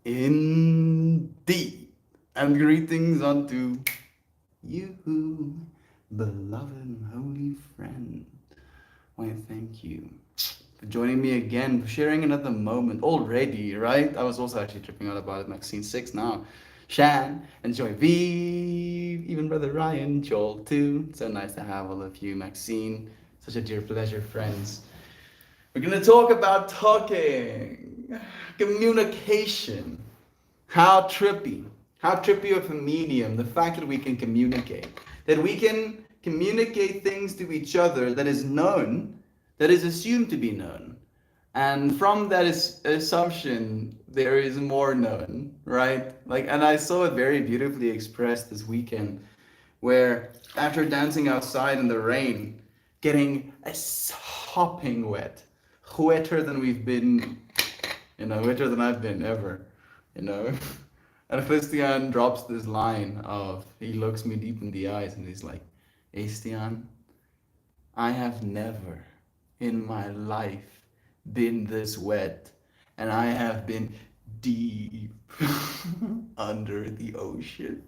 Indeed. And greetings unto you, beloved and holy friend. Why, thank you for joining me again, for sharing another moment already, right? I was also actually tripping out about it. Maxine 6 now. Shan, and Joy V, even Brother Ryan, Joel too. So nice to have all of you. Maxine, such a dear pleasure, friends. We're gonna talk about talking, communication. How trippy. How trippy of a medium. The fact that we can communicate. That we can communicate things to each other that is known, that is assumed to be known. And from that is assumption, there is more known, right? Like, and I saw it very beautifully expressed this weekend, where after dancing outside in the rain, getting a sopping wet, wetter than we've been, wetter than I've been ever, you know. And Christian drops this line of, he looks me deep in the eyes and he's like, Estian, I have never in my life been this wet, and I have been deep under the ocean.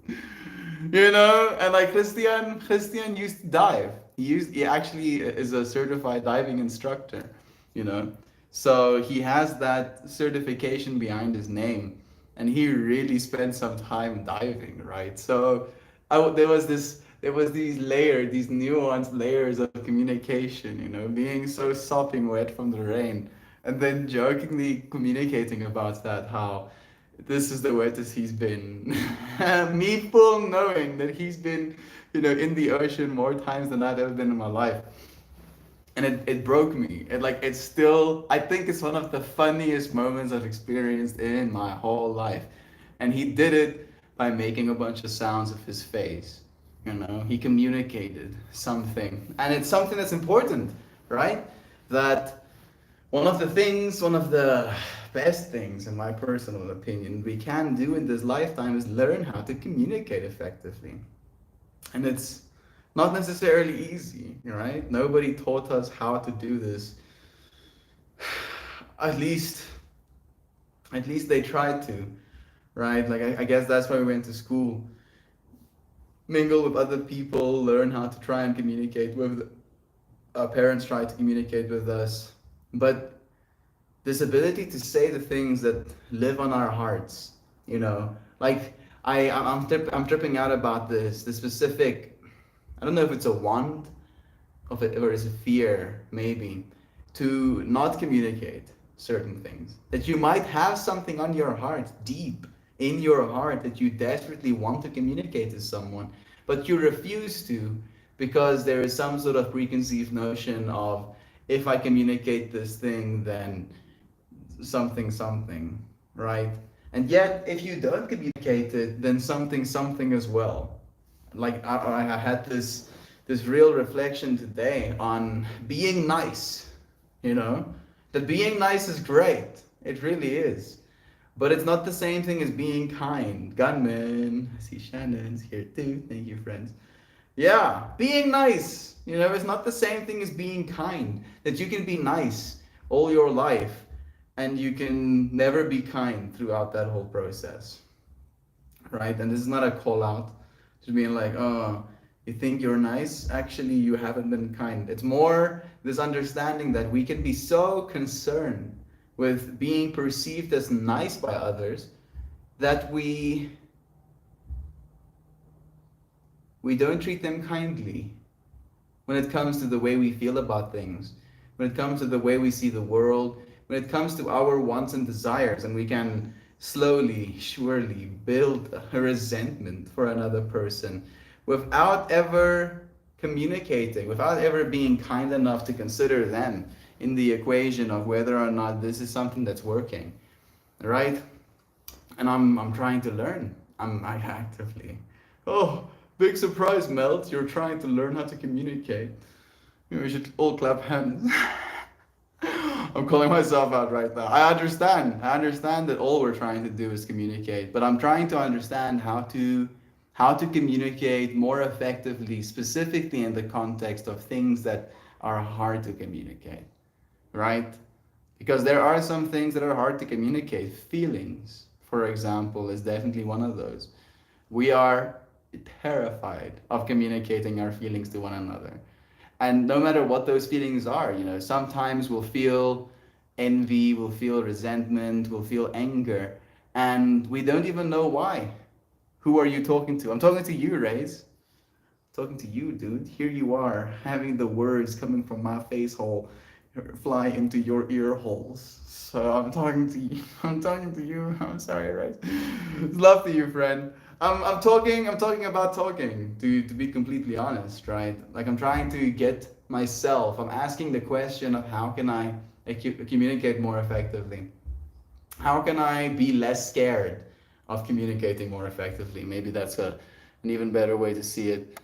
And like Christian used to dive. He actually is a certified diving instructor, you know. So he has that certification behind his name, and he really spent some time diving, right? So there was these nuanced layers of communication, being so sopping wet from the rain, and then jokingly communicating about that, how this is the wettest he's been. Me full knowing that he's been, in the ocean more times than I've ever been in my life. And it broke me. It's still, I think it's one of the funniest moments I've experienced in my whole life. And he did it by making a bunch of sounds of his face. He communicated something. And it's something that's important, right? That one of the best things, in my personal opinion, we can do in this lifetime is learn how to communicate effectively. And it's not necessarily easy, right? Nobody taught us how to do this. At least, at least they tried to, right? Like I guess that's why we went to school, mingle with other people, learn how to try and communicate with our parents, try to communicate with us. But this ability to say the things that live on our hearts, like I'm tripping out about this, the specific, I don't know if it's a want of it or is a fear, maybe, to not communicate certain things. That you might have something on your heart, deep in your heart, that you desperately want to communicate to someone, but you refuse to because there is some sort of preconceived notion of, if I communicate this thing, then something, right? And yet, if you don't communicate it, then something as well. Like I had this real reflection today on being nice, that being nice is great. It really is. But it's not the same thing as being kind. Gunman, I see Shannon's here too. Thank you, friends. Yeah, being nice, it's not the same thing as being kind. That you can be nice all your life and you can never be kind throughout that whole process, right? And this is not a call out to being like, oh, you think you're nice, actually you haven't been kind. It's more this understanding that we can be so concerned with being perceived as nice by others that we don't treat them kindly when it comes to the way we feel about things, when it comes to the way we see the world, when it comes to our wants and desires. And we can slowly, surely build a resentment for another person without ever communicating, without ever being kind enough to consider them in the equation of whether or not this is something that's working, right? And I'm trying to learn. I actively. Oh, big surprise, Melt! You're trying to learn how to communicate. We should all clap hands. I'm calling myself out right now. I understand. I understand that all we're trying to do is communicate, but I'm trying to understand how to communicate more effectively, specifically in the context of things that are hard to communicate, right? Because there are some things that are hard to communicate. Feelings, for example, is definitely one of those. We are terrified of communicating our feelings to one another. And no matter what those feelings are, sometimes we'll feel envy, we'll feel resentment, we'll feel anger, and we don't even know why. Who are you talking to? I'm talking to you, Rays. Talking to you, dude. Here you are, having the words coming from my face hole fly into your ear holes. So I'm talking to you. I'm talking to you. I'm sorry, Rays. Love to you, friend. I'm talking about talking, to be completely honest, right? Like I'm trying to get myself, I'm asking the question of how can I communicate more effectively? How can I be less scared of communicating more effectively? Maybe that's an even better way to see it.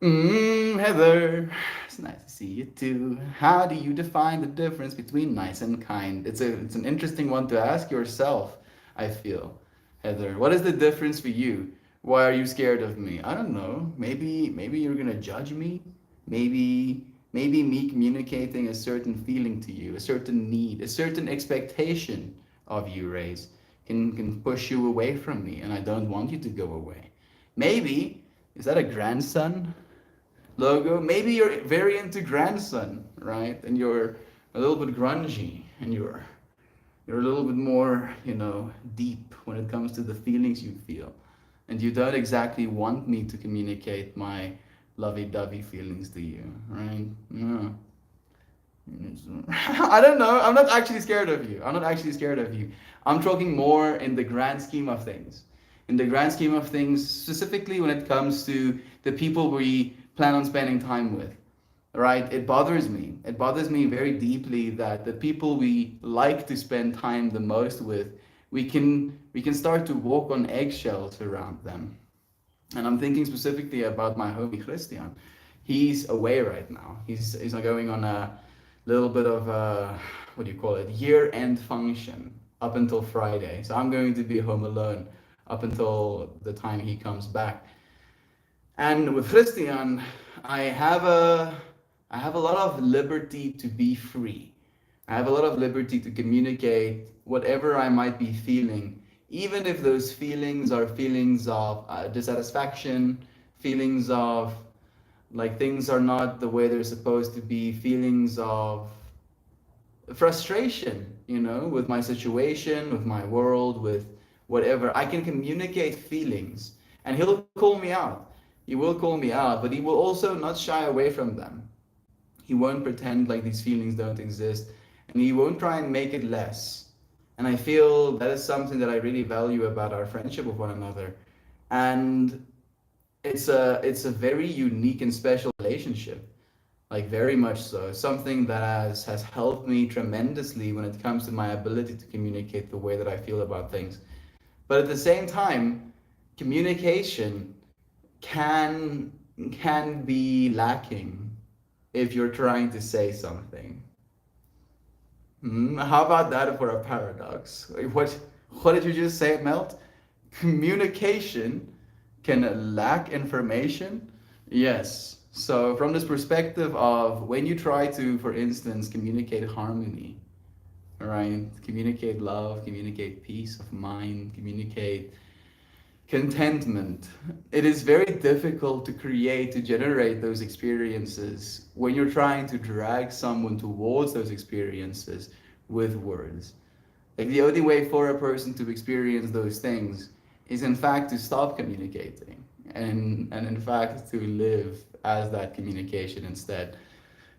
Heather, it's nice to see you too. How do you define the difference between nice and kind? It's an interesting one to ask yourself, I feel. Heather, what is the difference for you? Why are you scared of me? I don't know. Maybe you're gonna judge me. Maybe me communicating a certain feeling to you, a certain need, a certain expectation of you, Rays, can push you away from me, and I don't want you to go away. Maybe is that a grandson logo? Maybe you're very into grandson, right? And you're a little bit grungy, and you're a little bit more, deep when it comes to the feelings you feel. And you don't exactly want me to communicate my lovey-dovey feelings to you, right? No. I don't know. I'm not actually scared of you. I'm not actually scared of you. I'm talking more in the grand scheme of things. In the grand scheme of things, specifically when it comes to the people we plan on spending time with, right? It bothers me. It bothers me very deeply that the people we like to spend time the most with, we can start to walk on eggshells around them. And I'm thinking specifically about my homie Christian. He's away right now. He's going on a little bit of a, what do you call it, year-end function up until Friday. So I'm going to be home alone up until the time he comes back. And with Christian, I have a I have a lot of liberty to be free. I have a lot of liberty to communicate whatever I might be feeling, even if those feelings are feelings of dissatisfaction, feelings of like things are not the way they're supposed to be, feelings of frustration, with my situation, with my world, with whatever. I can communicate feelings, and he'll call me out. He will call me out, but he will also not shy away from them. He won't pretend like these feelings don't exist, and he won't try and make it less. And I feel that is something that I really value about our friendship with one another. And it's a very unique and special relationship, like very much so. Something that has helped me tremendously when it comes to my ability to communicate the way that I feel about things. But at the same time, communication can can be lacking if you're trying to say something. How about that for a paradox? What did you just say, Melt? Communication can lack information? Yes. So from this perspective of when you try to, for instance, communicate harmony, right? Communicate love, communicate peace of mind, communicate contentment. It is very difficult to create, to generate those experiences when you're trying to drag someone towards those experiences with words. Like the only way for a person to experience those things is in fact to stop communicating and in fact to live as that communication instead.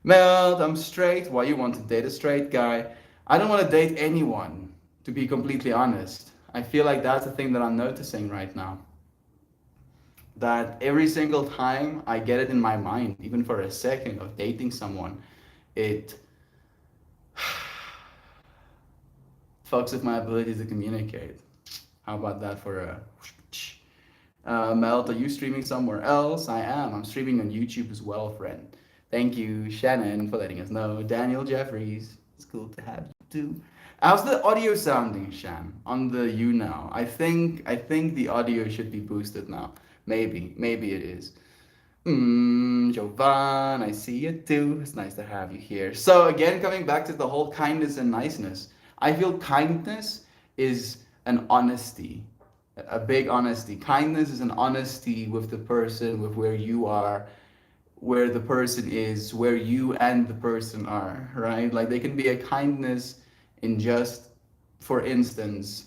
Mel, I'm straight. Why you want to date a straight guy? I don't want to date anyone, to be completely honest. I feel like that's the thing that I'm noticing right now. That every single time I get it in my mind, even for a second of dating someone, it fucks with my ability to communicate. How about that for a Mel, are you streaming somewhere else? I am. I'm streaming on YouTube as well, friend. Thank you, Shannon, for letting us know. Daniel Jeffries, it's cool to have you too. How's the audio sounding, Shan, on the you now? I think the audio should be boosted now. Maybe it is. Jovan, I see you too. It's nice to have you here. So again, coming back to the whole kindness and niceness, I feel kindness is an honesty, a big honesty. Kindness is an honesty with the person, with where you are, where the person is, where you and the person are, right? Like there can be a kindness in just, for instance,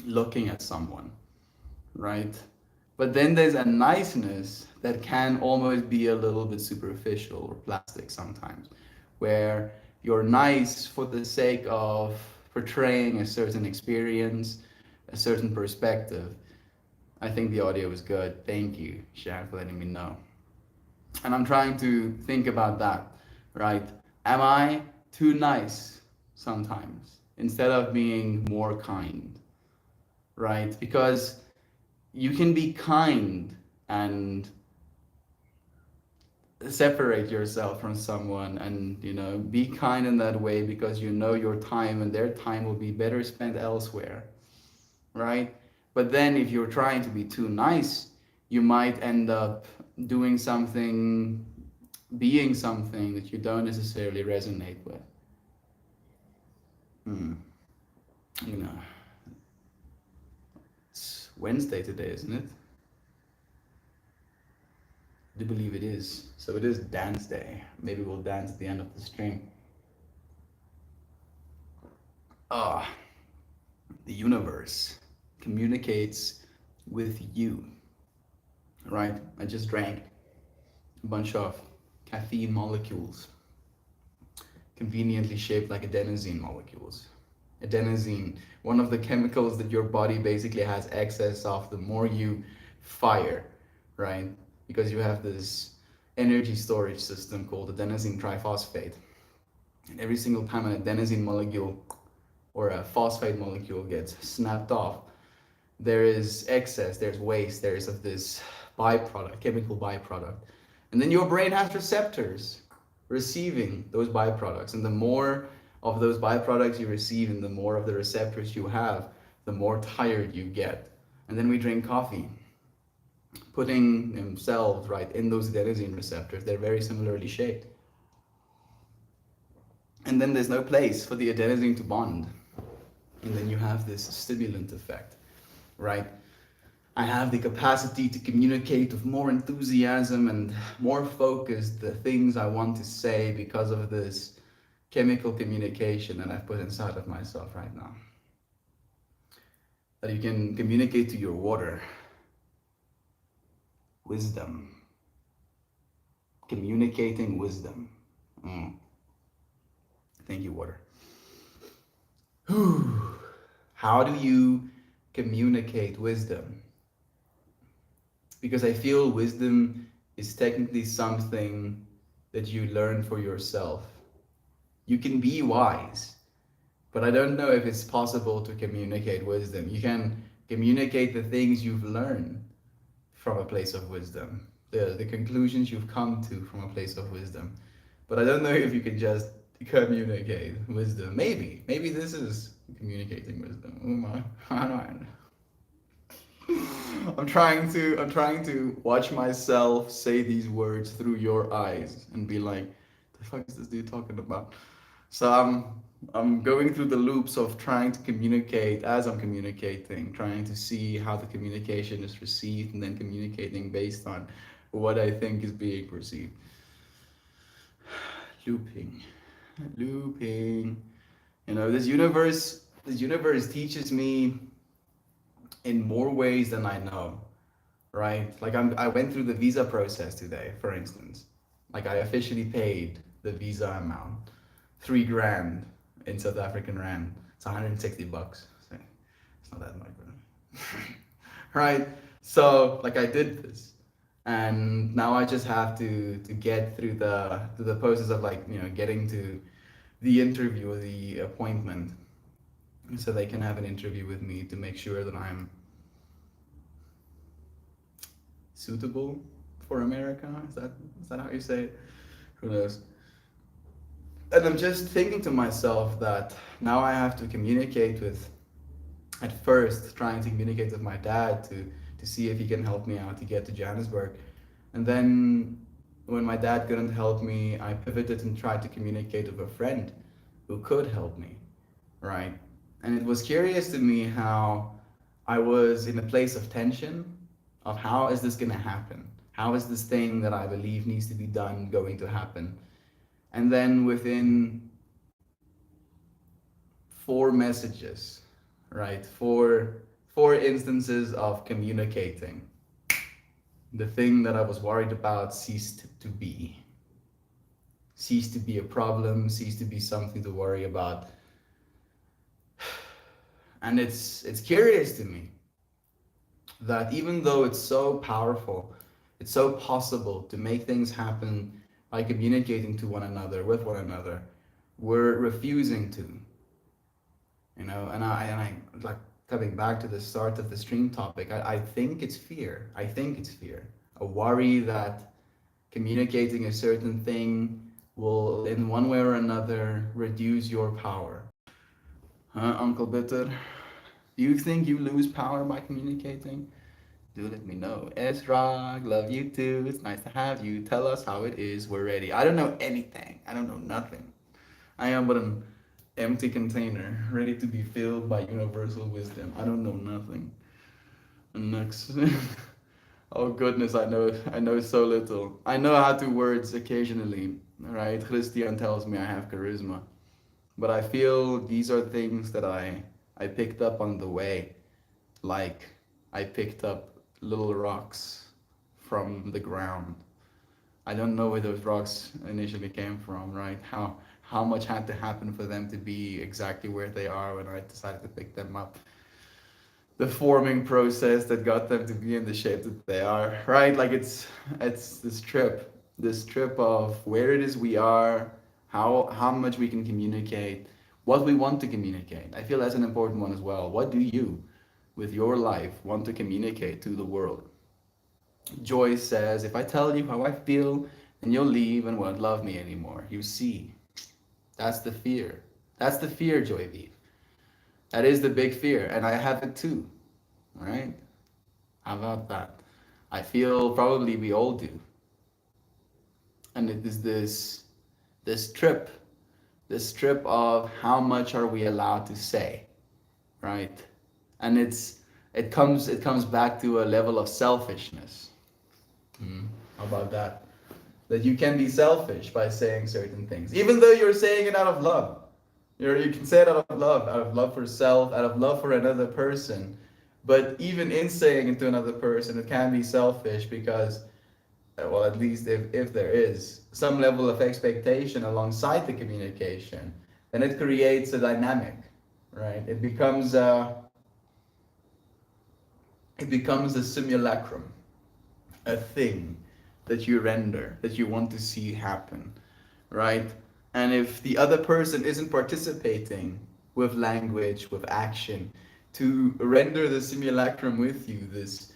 looking at someone, right? But then there's a niceness that can almost be a little bit superficial or plastic sometimes, where you're nice for the sake of portraying a certain experience, a certain perspective. I think the audio was good. Thank you, Sharon, for letting me know. And I'm trying to think about that, right? Am I too nice sometimes instead of being more kind, right? Because you can be kind and separate yourself from someone and be kind in that way because you know your time and their time will be better spent elsewhere, right? But then if you're trying to be too nice, you might end up doing something, being something that you don't necessarily resonate with. hmm. you know it's Wednesday today, isn't it? I do believe it is. So it is dance day. Maybe we'll dance at the end of the stream. Ah, the universe communicates with you, right? I just drank a bunch of caffeine molecules, conveniently shaped like adenosine molecules. Adenosine, one of the chemicals that your body basically has excess of the more you fire, right? Because you have this energy storage system called adenosine triphosphate. And every single time an adenosine molecule or a phosphate molecule gets snapped off, there is excess, there's waste, there's of this byproduct, chemical byproduct. And then your brain has receptors receiving those byproducts. And the more of those byproducts you receive and the more of the receptors you have, the more tired you get. And then we drink coffee, putting themselves right in those adenosine receptors. They're very similarly shaped. And then there's no place for the adenosine to bond. And then you have this stimulant effect, right? I have the capacity to communicate with more enthusiasm and more focus the things I want to say because of this chemical communication that I've put inside of myself right now. That you can communicate to your water. Wisdom. Communicating wisdom. Thank you, water. How do you communicate wisdom? Because I feel wisdom is technically something that you learn for yourself. You can be wise, but I don't know if it's possible to communicate wisdom. You can communicate the things you've learned from a place of wisdom, the conclusions you've come to from a place of wisdom. But I don't know if you can just communicate wisdom. Maybe this is communicating wisdom. Oh my, I don't know. I'm trying to watch myself say these words through your eyes and be like, the fuck is this dude talking about? So I'm going through the loops of trying to communicate as I'm communicating, trying to see how the communication is received and then communicating based on what I think is being perceived. Looping. This universe teaches me in more ways than I know, right? Like I went through the visa process today, for instance. Like I officially paid the visa amount, 3 grand in South African rand. It's 160 bucks. So it's not that much, but right? So like I did this, and now I just have to get through the process of like getting to the interview or the appointment, so they can have an interview with me to make sure that I'm suitable for America. Is that how you say it? Who knows? And I'm just thinking to myself that now I have to communicate with, at first trying to communicate with my dad to see if he can help me out to get to Johannesburg. And then when my dad couldn't help me, I pivoted and tried to communicate with a friend who could help me, right? And it was curious to me how I was in a place of tension of how is this going to happen? How is this thing that I believe needs to be done going to happen? And then within four messages, right? Four instances of communicating. The thing that I was worried about ceased to be. Ceased to be a problem, ceased to be something to worry about. And it's curious to me that even though it's so powerful, it's so possible to make things happen by communicating to one another, with one another, we're refusing to, and I like coming back to the start of the stream topic, I think it's fear. I think it's fear. A worry that communicating a certain thing will, in one way or another, reduce your power. Huh, Uncle Bitter? Do you think you lose power by communicating? Do let me know. Ezra, love you too. It's nice to have you. Tell us how it is. We're ready. I don't know anything. I don't know nothing. I am but an empty container, ready to be filled by universal wisdom. I don't know nothing. And next. Oh goodness, I know so little. I know how to words occasionally, right? Christian tells me I have charisma. But I feel these are things that I picked up on the way. Like I picked up little rocks from the ground. I don't know where those rocks initially came from, right? How much had to happen for them to be exactly where they are when I decided to pick them up. The forming process that got them to be in the shape that they are, right? Like it's this trip of where it is we are, how much we can communicate, what we want to communicate. I feel that's an important one as well. What do you, with your life, want to communicate to the world? Joyce says, if I tell you how I feel, then you'll leave and won't love me anymore. You see, that's the fear. That's the fear, Joy V. That is the big fear, and I have it too. All right? How about that? I feel probably we all do. And it is this trip, this trip of how much are we allowed to say, right? And it comes back to a level of selfishness. How about that? That you can be selfish by saying certain things, even though you're saying it out of love. You can say it out of love for self, out of love for another person. But even in saying it to another person, it can be selfish because, well, at least if there is some level of expectation alongside the communication, then it creates a dynamic, right? It becomes a simulacrum, a thing that you render, that you want to see happen, right? And if the other person isn't participating with language, with action, to render the simulacrum with you, this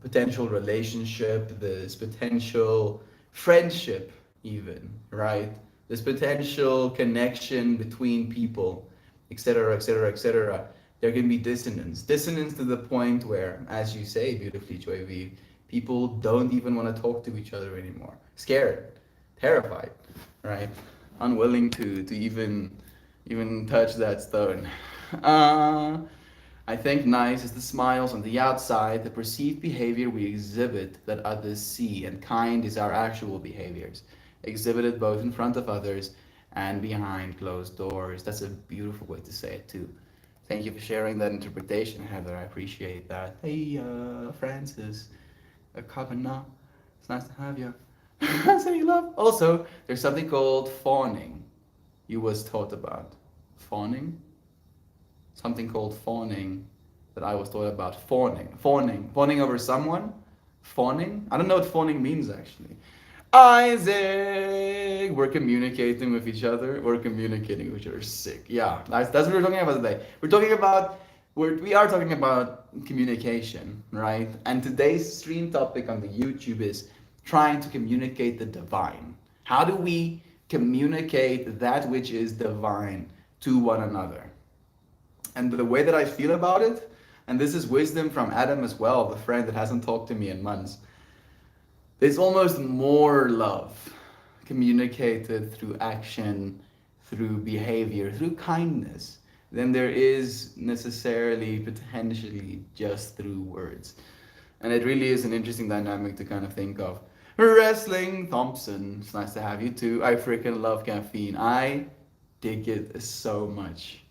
potential relationship, this potential friendship, even, right? This potential connection between people, etc., etc., etc. There can be dissonance. Dissonance to the point where, as you say beautifully, Joy V, people don't even want to talk to each other anymore. Scared, terrified, right? Unwilling to even touch that stone. Uh, I think nice is the smiles on the outside, the perceived behavior we exhibit that others see, and kind is our actual behaviors, exhibited both in front of others and behind closed doors. That's a beautiful way to say it too. Thank you for sharing that interpretation, Heather. I appreciate that. Hey, Francis, Kavanaugh. It's nice to have you. Say love. Also, there's something called fawning. You was taught about fawning. Something called fawning that I was taught about. Fawning over someone. Fawning. I don't know what fawning means actually. Isaac, we're communicating with each other. We're communicating with each other. Sick. Yeah, that's what we're talking about today. We are talking about communication, right? And today's stream topic on the YouTube is trying to communicate the divine. How do we communicate that which is divine to one another? And the way that I feel about it, and this is wisdom from Adam as well, the friend that hasn't talked to me in months, there's almost more love communicated through action, through behavior, through kindness, than there is necessarily potentially just through words. And it really is an interesting dynamic to kind of think of. Wrestling Thompson, it's nice to have you too. I freaking love caffeine. I dig it so much.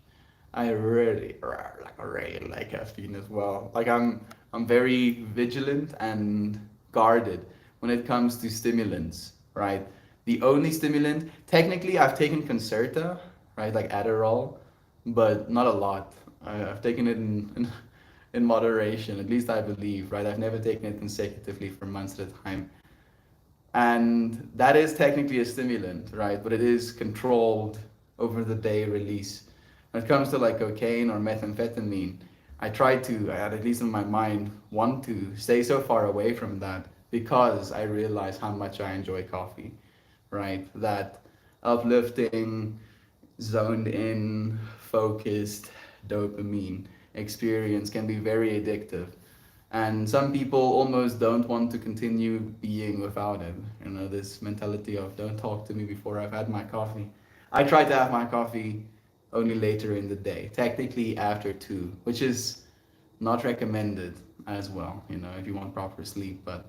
I really like caffeine as well. Like I'm very vigilant and guarded when it comes to stimulants, right? The only stimulant, technically, I've taken Concerta, right, like Adderall, but not a lot. I've taken it in moderation, at least I believe, right? I've never taken it consecutively for months at a time. And that is technically a stimulant, right? But it is controlled over the day release. When it comes to like cocaine or methamphetamine, I try to, at least in my mind, want to stay so far away from that because I realize how much I enjoy coffee, right? That uplifting, zoned in, focused dopamine experience can be very addictive. And some people almost don't want to continue being without it. You know, this mentality of don't talk to me before I've had my coffee. I try to have my coffee only later in the day, technically after 2, which is not recommended as well, you know, if you want proper sleep, but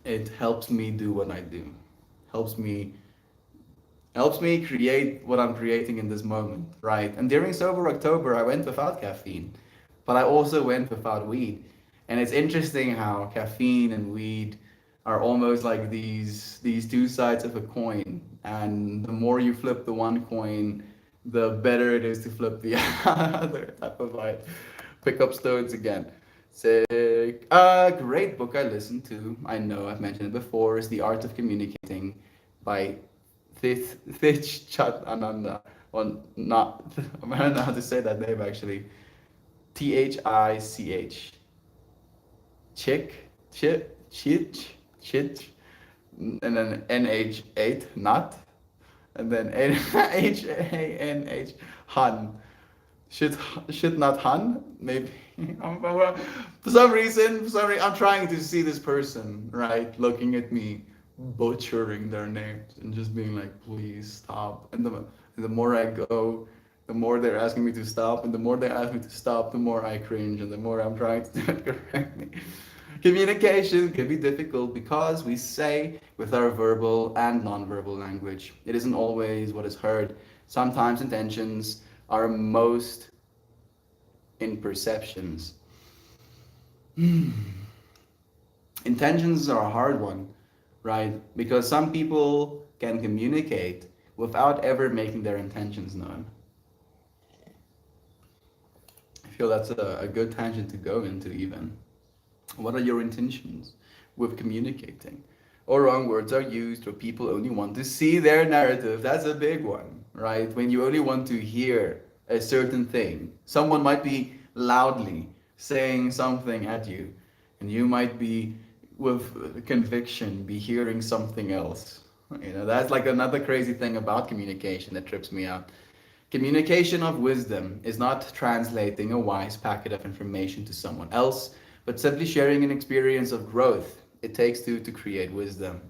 it helps me do what I do. Helps me helps me create what I'm creating in this moment, right? And during Sober October, I went without caffeine, but I also went without weed. And it's interesting how caffeine and weed are almost like these two sides of a coin. And the more you flip the one coin, the better it is to flip the other type of vibe. Pick up stones again. Sick. A great book I listened to, I know I've mentioned it before, is The Art of Communicating by Thich Chat Ananda. Or not, I don't know how to say that name actually. Thich. Chich, and then NH8, not, and then NHANH, Han. Should should not Han? Maybe. For some reason, I'm trying to see this person, right, looking at me, butchering their names and just being like, please stop. And the more I go, the more they're asking me to stop, and the more they ask me to stop, the more I cringe, and the more I'm trying to do it correctly. Communication can be difficult because we say with our verbal and non-verbal language. It isn't always what is heard. Sometimes intentions are most in perceptions. Intentions are a hard one, right? Because some people can communicate without ever making their intentions known. I feel that's a good tangent to go into, even. What are your intentions with communicating? Or wrong words are used, or people only want to see their narrative. That's a big one, right? When you only want to hear a certain thing, someone might be loudly saying something at you, and you might be with conviction be hearing something else. You know, that's like another crazy thing about communication that trips me out. Communication of wisdom is not translating a wise packet of information to someone else, but simply sharing an experience of growth. It takes two to create wisdom.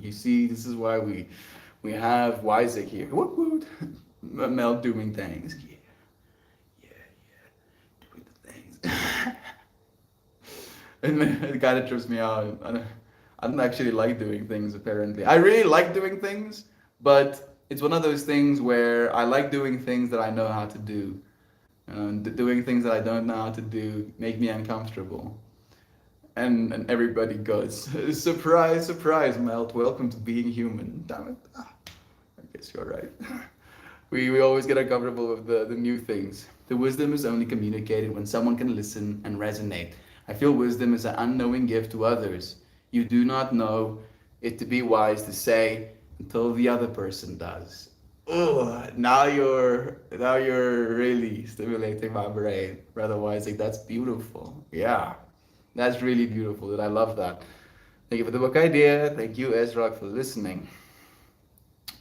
You see, this is why we have Isaac here. Woot woot. Mel doing things. Yeah, doing the things. And the guy that trips me out, I don't actually like doing things apparently. I really like doing things, but it's one of those things where I like doing things that I know how to do. And doing things that I don't know how to do make me uncomfortable. And everybody goes, surprise, surprise, Melt, welcome to being human. Damn it. I guess you're right. We always get uncomfortable with the new things. The wisdom is only communicated when someone can listen and resonate. I feel wisdom is an unknowing gift to others. You do not know it to be wise to say until the other person does. Oh, now you're really stimulating my brain. Otherwise, like that's beautiful. Yeah, that's really beautiful. And I love that. Thank you for the book idea. Thank you, Ezra, for listening.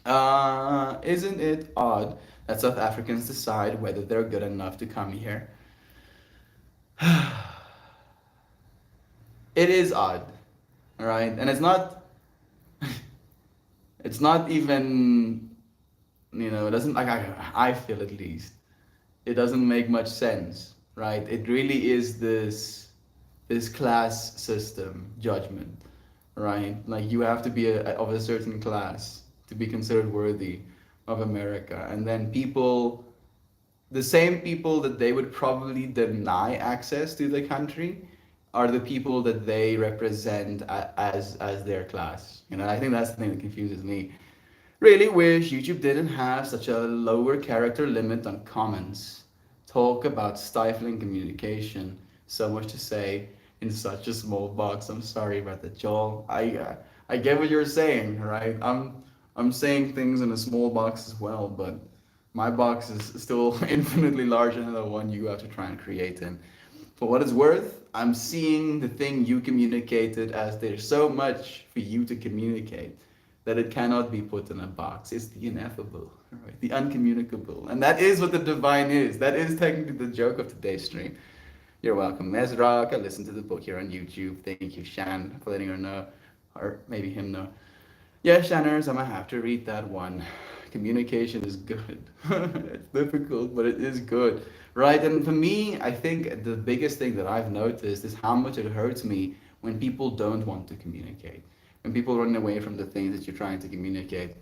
Isn't it odd that South Africans decide whether they're good enough to come here? It is odd, all right, and it's not even You know, it doesn't, like, I feel at least, it doesn't make much sense, right? It really is this class system judgment, right? Like you have to be of a certain class to be considered worthy of America, and then people, the same people that they would probably deny access to the country, are the people that they represent as their class. You know, I think that's the thing that confuses me. Really wish YouTube didn't have such a lower character limit on comments. Talk about stifling communication. So much to say in such a small box. I'm sorry about that, Joel. I get what you're saying, right? I'm saying things in a small box as well, but my box is still infinitely larger than the one you have to try and create in. For what it's worth, I'm seeing the thing you communicated as there's so much for you to communicate that it cannot be put in a box. It's the ineffable, right? The uncommunicable. And that is what the divine is. That is technically the joke of today's stream. You're welcome, Mesrock. I listened to the book here on YouTube. Thank you, Shan, for letting her know, or maybe him know. Yeah, Shanners, I'm gonna have to read that one. Communication is good. It's difficult, but it is good, right? And for me, I think the biggest thing that I've noticed is how much it hurts me when people don't want to communicate, when people run away from the things that you're trying to communicate.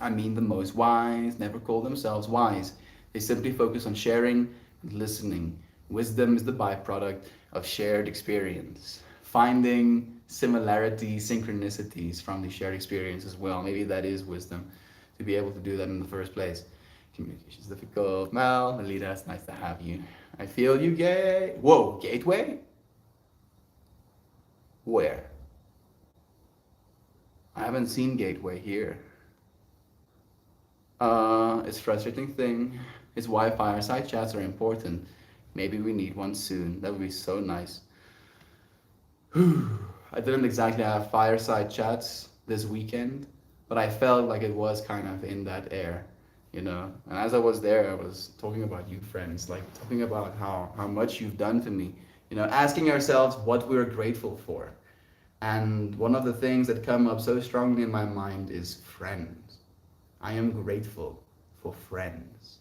I mean, the most wise never call themselves wise. They simply focus on sharing and listening. Wisdom is the byproduct of shared experience. Finding similarities, synchronicities from the shared experience as well. Maybe that is wisdom, to be able to do that in the first place. Communication is difficult. Mal, Melita, it's nice to have you. I feel you, gay. Whoa, Gateway? Where? I haven't seen Gateway here. It's a frustrating thing. It's why fireside chats are important. Maybe we need one soon. That would be so nice. I didn't exactly have fireside chats this weekend, but I felt like it was kind of in that air, you know. And as I was there, I was talking about you, friends, like talking about how much you've done for me, you know, asking ourselves what we're grateful for. And one of the things that come up so strongly in my mind is friends. I am grateful for friends.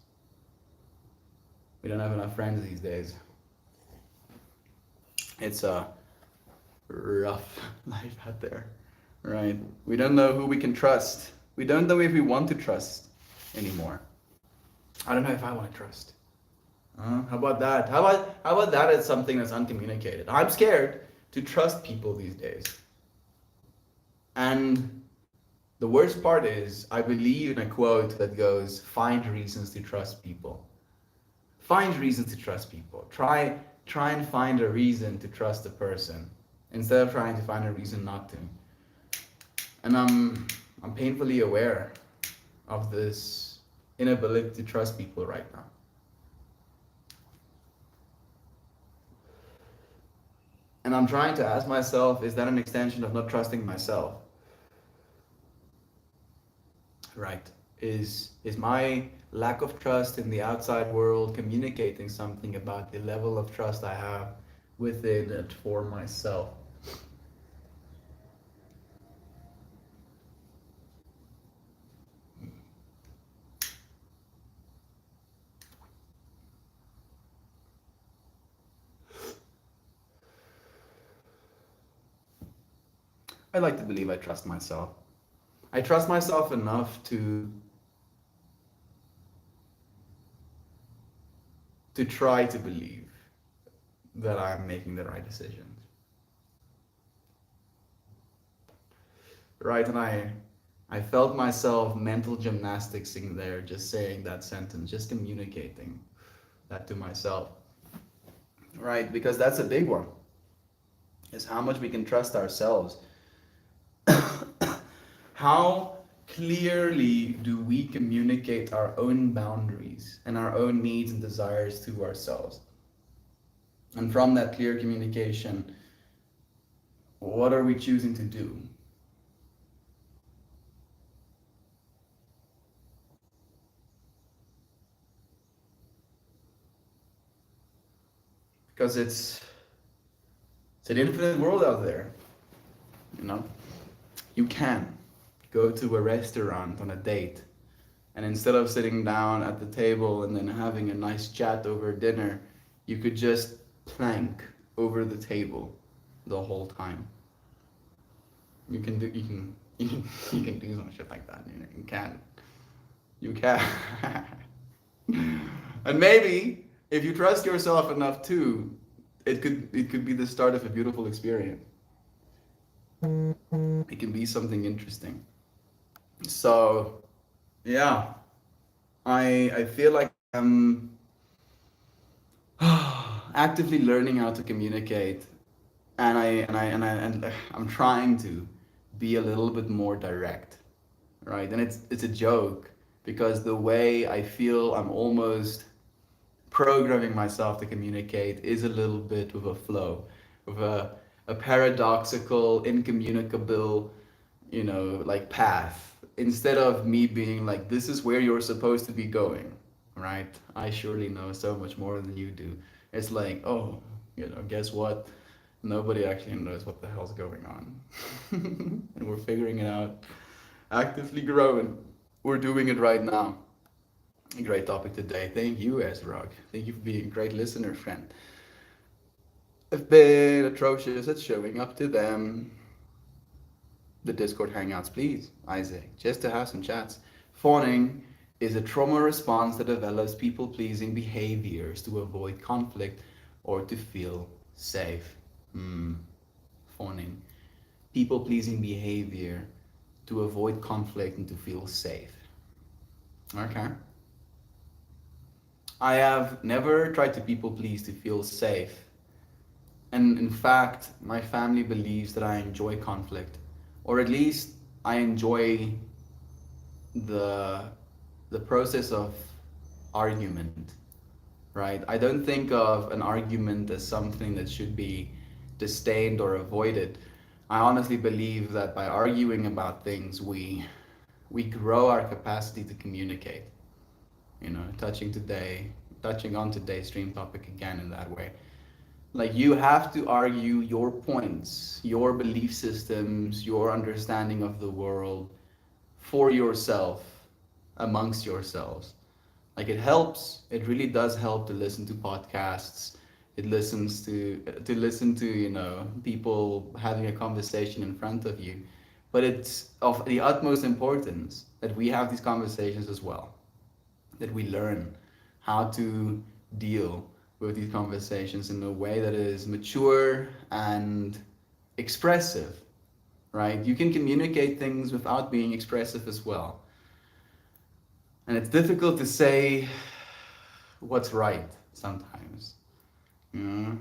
We don't have enough friends these days. It's a rough life out there, right? We don't know who we can trust. We don't know if we want to trust anymore. I don't know if I want to trust. How about that? How about that as something that's uncommunicated? I'm scared to trust people these days. And the worst part is, I believe in a quote that goes, "Find reasons to trust people." Find reasons to trust people. Try and find a reason to trust a person instead of trying to find a reason not to. And I'm painfully aware of this inability to trust people right now. And I'm trying to ask myself, is that an extension of not trusting myself? Right. Is my lack of trust in the outside world communicating something about the level of trust I have within it for myself? I like to believe I trust myself. I trust myself enough to try to believe that I'm making the right decisions. Right? And I felt myself mental gymnasticsing there, just saying that sentence, just communicating that to myself. Right? Because that's a big one. Is how much we can trust ourselves. How clearly do we communicate our own boundaries and our own needs and desires to ourselves? And from that clear communication, what are we choosing to do? Because it's an infinite world out there, you know. You can go to a restaurant on a date And instead of sitting down at the table and then having a nice chat over dinner, you could just plank over the table the whole time. You can do you can you can you can do some shit like that. You can. You can. And maybe if you trust yourself enough too, it could be the start of a beautiful experience. It can be something interesting. So yeah, I feel like I'm actively learning how to communicate, and I'm trying to be a little bit more direct, right? And it's a joke because the way I feel I'm almost programming myself to communicate is a little bit with a flow, with a paradoxical, incommunicable, like path. Instead of me being like, this is where you're supposed to be going, right? I surely know so much more than you do. It's like, oh, guess what? Nobody actually knows what the hell's going on. And we're figuring it out, actively growing. We're doing it right now. A great topic today. Thank you, Ezra. Thank you for being a great listener, friend. I've been atrocious at showing up to them. The Discord hangouts, please, Isaac, just to have some chats. Fawning is a trauma response that develops people pleasing behaviors to avoid conflict or to feel safe. Hmm. Fawning. People pleasing behavior to avoid conflict and to feel safe. Okay. I have never tried to people please to feel safe. And in fact, my family believes that I enjoy conflict, or at least I enjoy the the process of argument, right? I don't think of an argument as something that should be disdained or avoided. I honestly believe that by arguing about things, we grow our capacity to communicate. Touching on today's stream topic again in that way. Like you have to argue your points, your belief systems, your understanding of the world for yourself, amongst yourselves. Like it helps, it really does help to listen to podcasts. It listens to listen to, people having a conversation in front of you. But it's of the utmost importance that we have these conversations as well, that we learn how to deal with these conversations in a way that is mature and expressive, right? You can communicate things without being expressive as well. And it's difficult to say what's right sometimes. You know?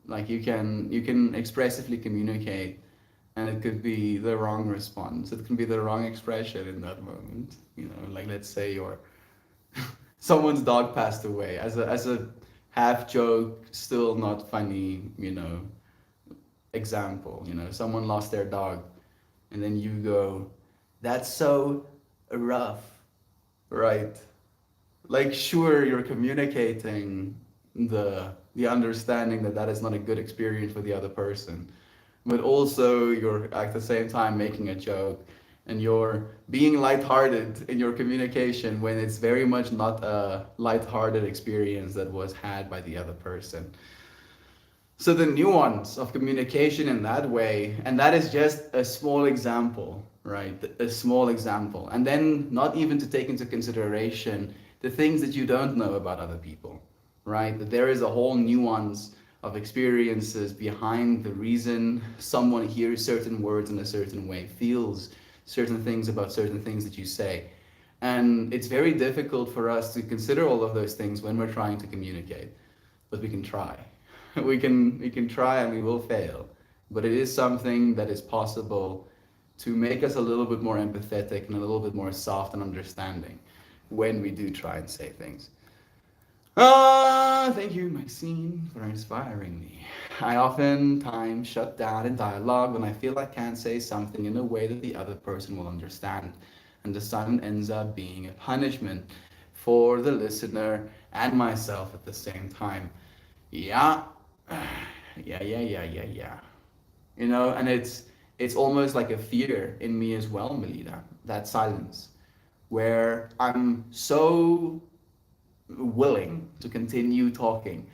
Like you can expressively communicate and it could be the wrong response. It can be the wrong expression in that moment. Like let's say your someone's dog passed away as a half joke, still not funny, example. Someone lost their dog, and then you go, "That's so rough," right? Like, sure, you're communicating the understanding that that is not a good experience for the other person, but also you're at the same time making a joke and you're being lighthearted in your communication when it's very much not a lighthearted experience that was had by the other person. So the nuance of communication in that way, and that is just a small example, right? A small example. And then not even to take into consideration the things that you don't know about other people, right? That there is a whole nuance of experiences behind the reason someone hears certain words in a certain way, feels certain things about certain things that you say. And it's very difficult for us to consider all of those things when we're trying to communicate, but we can try. We can try and we will fail, but it is something that is possible to make us a little bit more empathetic and a little bit more soft and understanding when we do try and say things. Thank you, Maxine, for inspiring me. I oftentimes shut down in dialogue when I feel I can't say something in a way that the other person will understand, and the silence ends up being a punishment for the listener and myself at the same time. Yeah, yeah. And it's almost like a fear in me as well, Melita. That silence, where I'm so willing to continue talking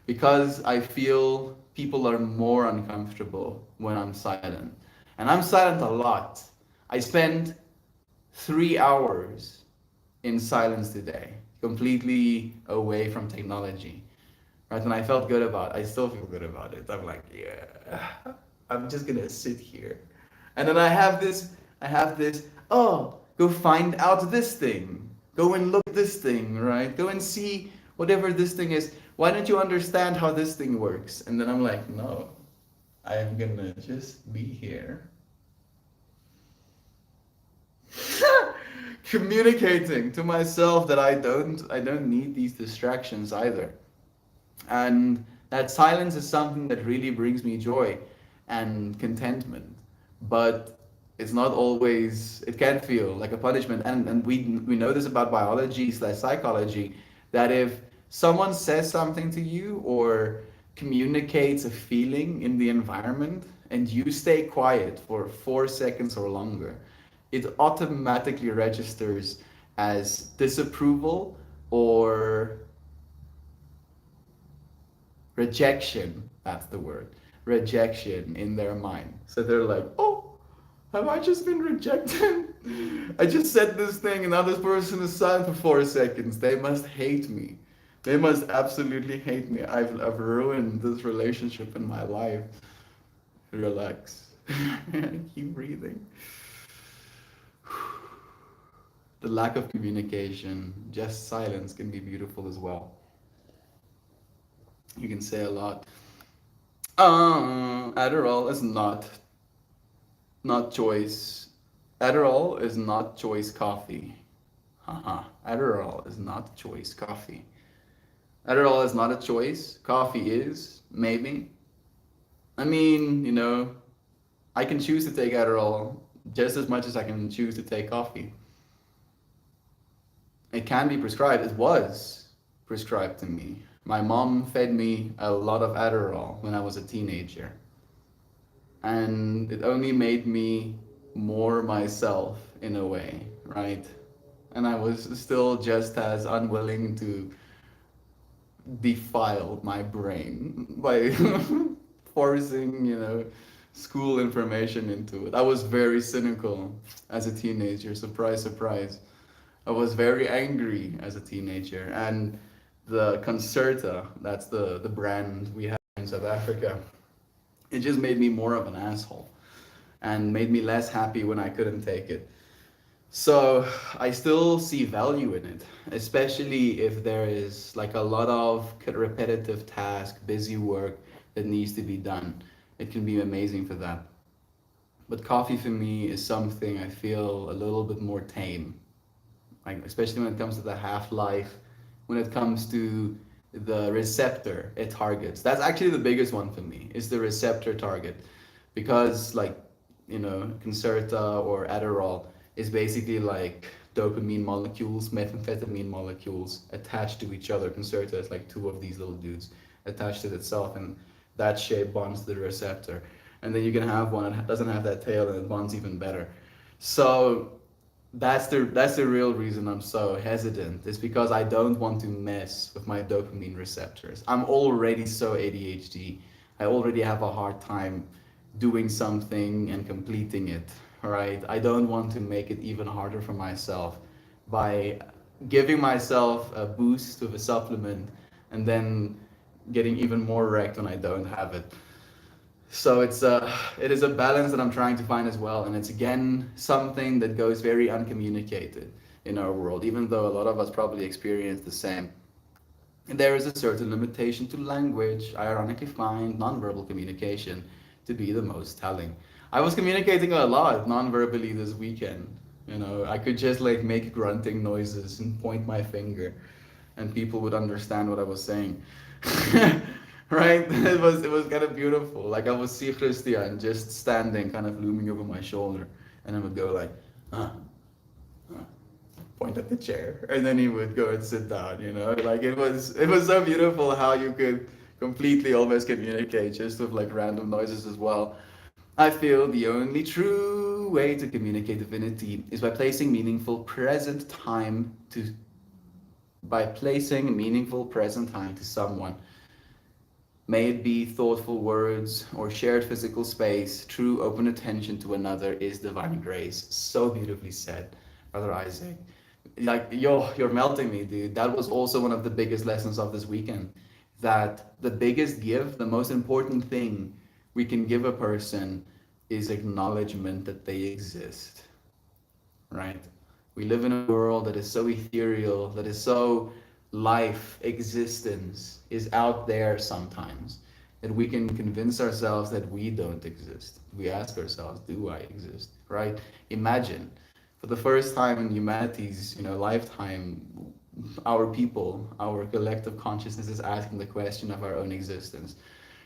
because I feel people are more uncomfortable when I'm silent. And I'm silent a lot. I spend 3 hours in silence today, completely away from technology. Right? And I felt good about it. I still feel good about it. I'm like, yeah, I'm just gonna sit here. And then I have this, oh, go find out this thing. Go and look this thing, right? Go and see whatever this thing is. Why don't you understand how this thing works? And then I'm like, no, I am gonna just be here. Communicating to myself that I don't need these distractions either. And that silence is something that really brings me joy and contentment. But it's not always, it can feel like a punishment. And we know this about biology slash psychology, that if someone says something to you or communicates a feeling in the environment and you stay quiet for 4 seconds or longer, it automatically registers as disapproval or rejection. That's the word. Rejection in their mind. So they're like, oh, have I just been rejected? I just said this thing and now this person is silent for 4 seconds. They must hate me. They must absolutely hate me. I've ruined this relationship in my life. Relax. Keep breathing. The lack of communication, just silence can be beautiful as well. You can say a lot. Adderall is not choice. Adderall is not choice coffee. Haha. Adderall is not choice coffee. Adderall is not a choice. Coffee is, maybe. I mean, I can choose to take Adderall just as much as I can choose to take coffee. It can be prescribed. It was prescribed to me. My mom fed me a lot of Adderall when I was a teenager. And it only made me more myself in a way, right? And I was still just as unwilling to defile my brain by forcing, school information into it. I was very cynical as a teenager. Surprise, surprise. I was very angry as a teenager. And the Concerta, that's the brand we have in South Africa, it just made me more of an asshole and made me less happy when I couldn't take it. So I still see value in it, especially if there is like a lot of repetitive task, busy work that needs to be done. It can be amazing for that. But coffee for me is something I feel a little bit more tame, like especially when it comes to the half-life, when it comes to the receptor it targets. That's actually the biggest one for me, is the receptor target. Because like, Concerta or Adderall is basically like dopamine molecules, methamphetamine molecules attached to each other. Concerta is like two of these little dudes attached to itself, and that shape bonds to the receptor. And then you can have one that doesn't have that tail and it bonds even better. So that's the real reason I'm so hesitant. Is because I don't want to mess with my dopamine receptors. I'm already so ADHD. I already have a hard time doing something and completing it. Right? I don't want to make it even harder for myself by giving myself a boost with a supplement and then getting even more wrecked when I don't have it. So it is a balance that I'm trying to find as well, and it's again something that goes very uncommunicated in our world, even though a lot of us probably experience the same. And there is a certain limitation to language. I ironically find nonverbal communication to be the most telling. I was communicating a lot non-verbally this weekend. I could just like make grunting noises and point my finger, and people would understand what I was saying. Right? It was kind of beautiful. Like I would see Christian just standing, kind of looming over my shoulder, and I would go like, uh, uh, point at the chair, and then he would go and sit down. Like it was so beautiful how you could completely almost communicate just with like random noises as well. I feel the only true way to communicate divinity is by placing meaningful present time to someone. May it be thoughtful words or shared physical space, true open attention to another is divine grace. So beautifully said, Brother Isaac. Like you're melting me, dude. That was also one of the biggest lessons of this weekend. That the biggest gift, the most important thing we can give a person is acknowledgement that they exist. Right? We live in a world that is so ethereal, that is so life, existence is out there sometimes, that we can convince ourselves that we don't exist. We ask ourselves, do I exist? Right? Imagine, for the first time in humanity's lifetime, our people, our collective consciousness is asking the question of our own existence.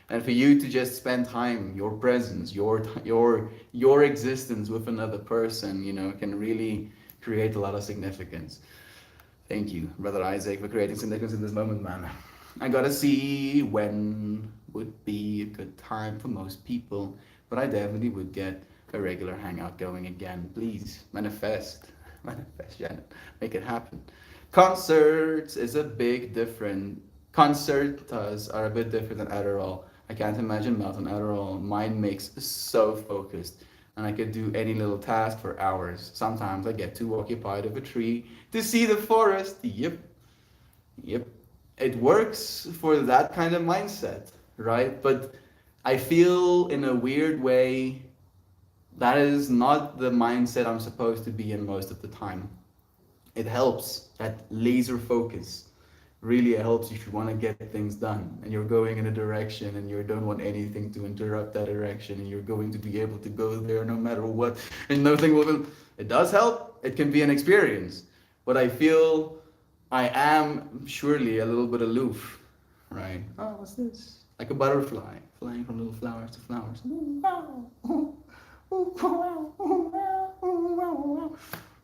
And for you to just spend time, your presence, your existence with another person, can really create a lot of significance. Thank you, Brother Isaac, for creating significance in this moment, man. I gotta see when would be a good time for most people, but I definitely would get a regular hangout going again. Please manifest, manifest, Janet, make it happen. Concerts is a big different. Concerts are a bit different than Adderall. I can't imagine Melt on Adderall. Mine makes so focused, and I could do any little task for hours. Sometimes I get too occupied with a tree to see the forest. Yep, yep. It works for that kind of mindset, right? But I feel in a weird way that is not the mindset I'm supposed to be in most of the time. It helps, that laser focus really helps if you want to get things done and you're going in a direction and you don't want anything to interrupt that direction and you're going to be able to go there no matter what and nothing will. It does help. It can be an experience, but I feel I am surely a little bit aloof, right? Oh, what's this? Like a butterfly flying from little flowers to flowers.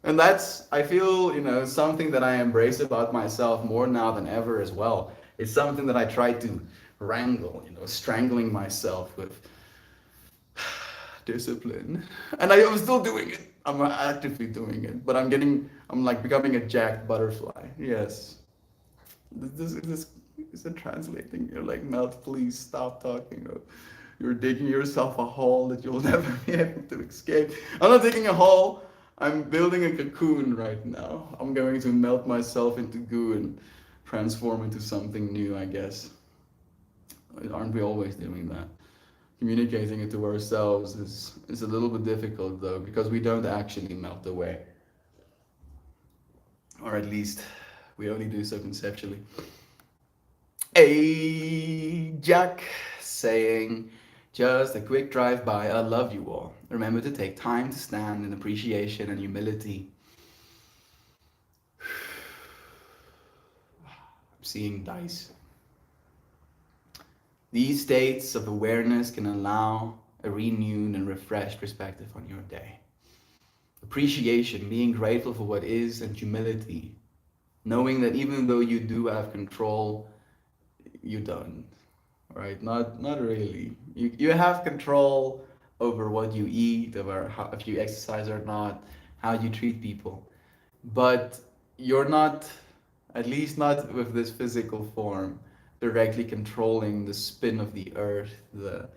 And that's, I feel, something that I embrace about myself more now than ever as well. It's something that I try to wrangle, strangling myself with discipline. And I'm still doing it. I'm actively doing it. But I'm like becoming a jacked butterfly. Yes. This is it translating? You're like, Melt, please stop talking. You're digging yourself a hole that you'll never be able to escape. I'm not digging a hole. I'm building a cocoon right now. I'm going to melt myself into goo and transform into something new, I guess. Aren't we always doing that? Communicating it to ourselves is a little bit difficult though, because we don't actually melt away. Or at least we only do so conceptually. Hey, Jack saying, just a quick drive by. I love you all. Remember to take time to stand in appreciation and humility. I'm seeing dice. These states of awareness can allow a renewed and refreshed perspective on your day. Appreciation, being grateful for what is, and humility, knowing that even though you do have control, you don't. Right? Not really. You have control over what you eat, over how, if you exercise or not, how you treat people. But you're not, at least not with this physical form, directly controlling the spin of the earth, the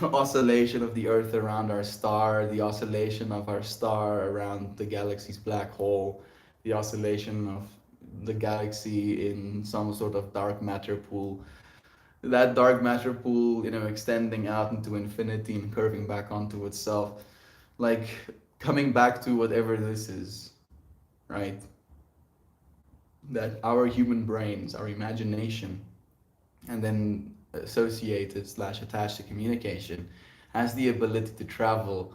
oscillation of the earth around our star, the oscillation of our star around the galaxy's black hole, the oscillation of the galaxy in some sort of dark matter pool. That dark matter pool, extending out into infinity and curving back onto itself, like coming back to whatever this is, right? That our human brains, our imagination, and then associated slash attached to communication, has the ability to travel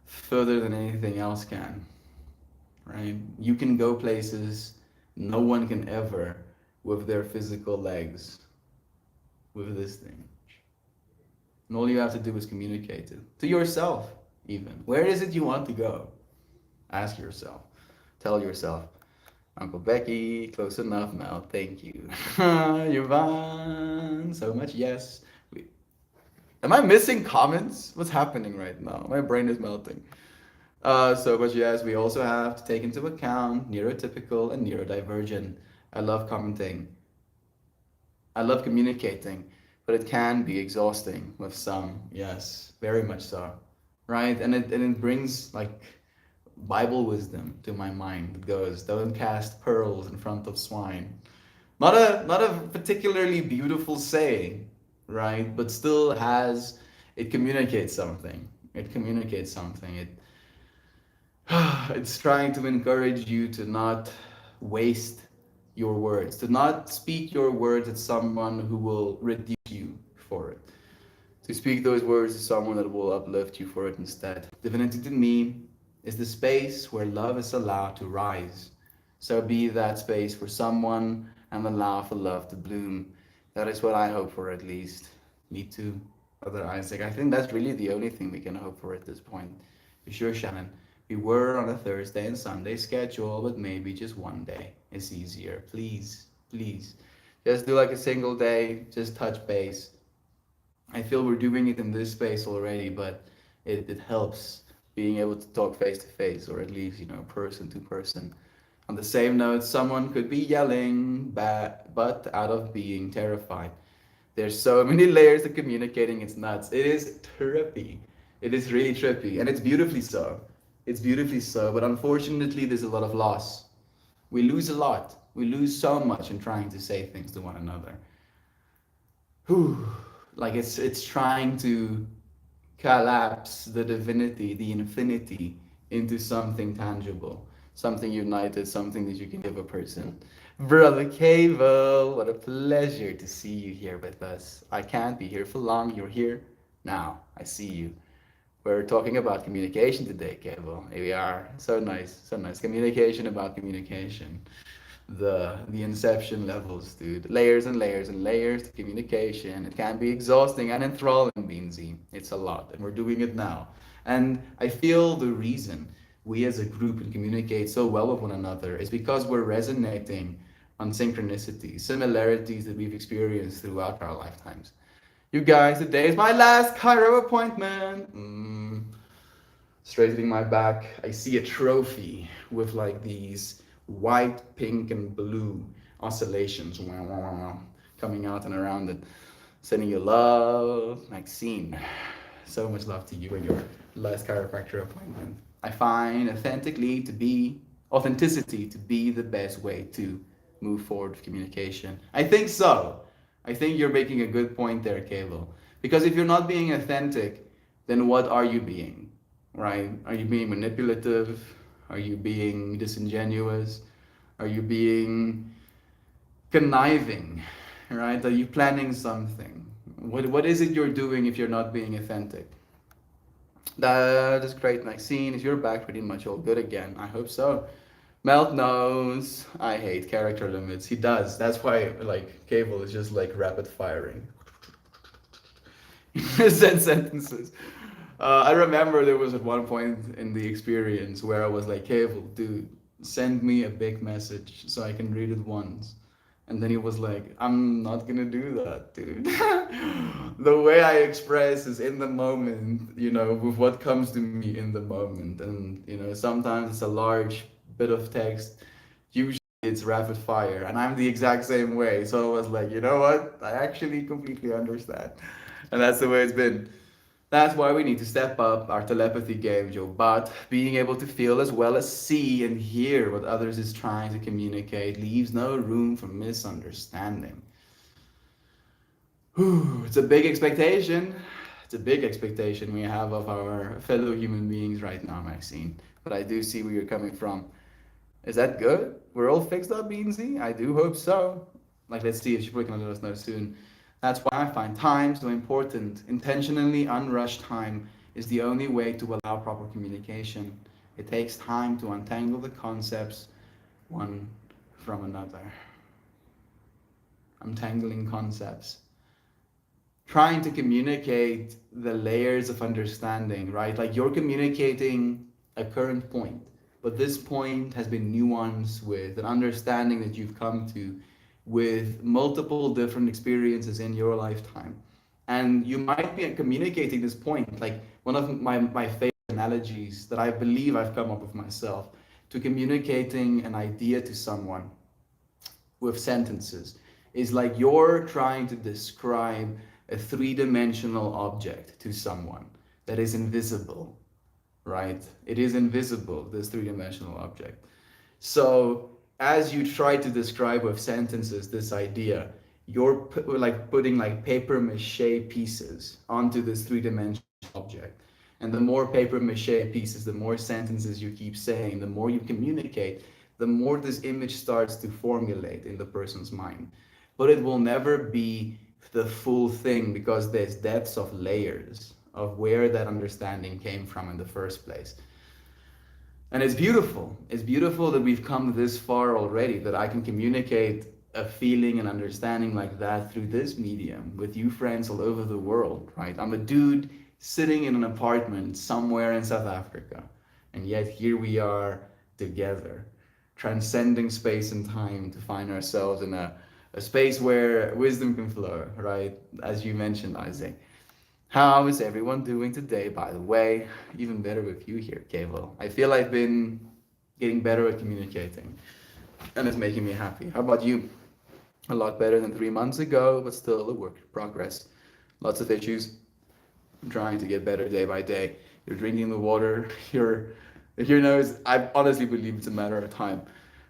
further than anything else can, right? You can go places no one can ever with their physical legs with this thing. And all you have to do is communicate it to yourself, even. Where is it you want to go? Ask yourself. Tell yourself, Uncle Becky, close enough now, thank you. Yvonne, so much yes. Am I missing comments? What's happening right now? My brain is melting. But yes, we also have to take into account neurotypical and neurodivergent. I love commenting. I love communicating, but it can be exhausting with some. Yes, very much so. Right? And it brings like Bible wisdom to my mind. It goes, "Don't cast pearls in front of swine." Not a particularly beautiful saying, right? But still has it communicates something. It communicates something. It's trying to encourage you to not waste your words, to not speak your words at someone who will reduce you for it, to speak those words to someone that will uplift you for it instead. Divinity to me is the space where love is allowed to rise. So be that space for someone and allow for love to bloom. That is what I hope for, at least. Me too, Brother Isaac. I think that's really the only thing we can hope for at this point. For sure, Shannon. We were on a Thursday and Sunday schedule, but maybe just one day is easier. Please, please. Just do like a single day, just touch base. I feel we're doing it in this space already, but it helps being able to talk face to face, or at least, person to person. On the same note, someone could be yelling, but out of being terrified. There's so many layers to communicating, it's nuts. It is trippy. It is really trippy, and it's beautifully so. It's beautifully so, but unfortunately, there's a lot of loss. We lose a lot. We lose so much in trying to say things to one another. Whew. Like it's trying to collapse the divinity, the infinity, into something tangible, something united, something that you can give a person. Brother Cable, what a pleasure to see you here with us. I can't be here for long. You're here now. I see you. We're talking about communication today, Cable. Here we are. So nice, so nice. Communication about communication. The inception levels, dude. Layers and layers and layers to communication. It can be exhausting and enthralling, Beansy. It's a lot, and we're doing it now. And I feel the reason we as a group can communicate so well with one another is because we're resonating on synchronicities, similarities that we've experienced throughout our lifetimes. You guys, today is my last Cairo appointment. Straightening my back, I see a trophy with like these white, pink, and blue oscillations coming out and around it. Sending you love, Maxine. So much love to you and your last chiropractor appointment. I find authenticity to be the best way to move forward with communication. I think so. I think you're making a good point there, Cable. Because if you're not being authentic, then what are you being? Right? Are you being manipulative? Are you being disingenuous? Are you being conniving? Right? Are you planning something? What is it you're doing if you're not being authentic? That is great, Maxine. Is your back pretty much all good again? I hope so. Melt knows I hate character limits. He does. That's why like Cable is just like rapid firing. Send sentences. I remember there was at one point in the experience where I was like, Cable, dude, send me a big message so I can read it once. And then he was like, I'm not gonna do that, dude. The way I express is in the moment, with what comes to me in the moment. And, sometimes it's a large bit of text. Usually it's rapid fire. And I'm the exact same way. So I was like, you know what? I actually completely understand. And that's the way it's been. That's why we need to step up our telepathy game, Joe. But being able to feel as well as see and hear what others is trying to communicate leaves no room for misunderstanding. Whew, it's a big expectation. It's a big expectation we have of our fellow human beings right now, Maxine. But I do see where you're coming from. Is that good? We're all fixed up, Beansy? I do hope so. Like, let's see if she's probably gonna let us know soon. That's why I find time so important. Intentionally unrushed time is the only way to allow proper communication. It takes time to untangle the concepts one from another. Untangling concepts. Trying to communicate the layers of understanding, right? Like you're communicating a current point, but this point has been nuanced with an understanding that you've come to with multiple different experiences in your lifetime. And you might be communicating this point, like one of my favorite analogies that I believe I've come up with myself to communicating an idea to someone with sentences is like you're trying to describe a three-dimensional object to someone that is invisible, right? It is invisible, this three-dimensional object. So as you try to describe with sentences this idea, you're like putting like paper mache pieces onto this three-dimensional object. And the more paper mache pieces, the more sentences you keep saying, the more you communicate, the more this image starts to formulate in the person's mind. But it will never be the full thing because there's depths of layers of where that understanding came from in the first place. And it's beautiful. It's beautiful that we've come this far already, that I can communicate a feeling and understanding like that through this medium with you friends all over the world, right? I'm a dude sitting in an apartment somewhere in South Africa, and yet here we are together, transcending space and time to find ourselves in a space where wisdom can flow, right? As you mentioned, Isaac. How is everyone doing today, by the way? Even better with you here, Cable. I feel I've been getting better at communicating, and it's making me happy. How about you? A lot better than 3 months ago, but still a work in progress. Lots of issues. I'm trying to get better day by day. You're drinking the water. Your nose. I honestly believe it's a matter of time.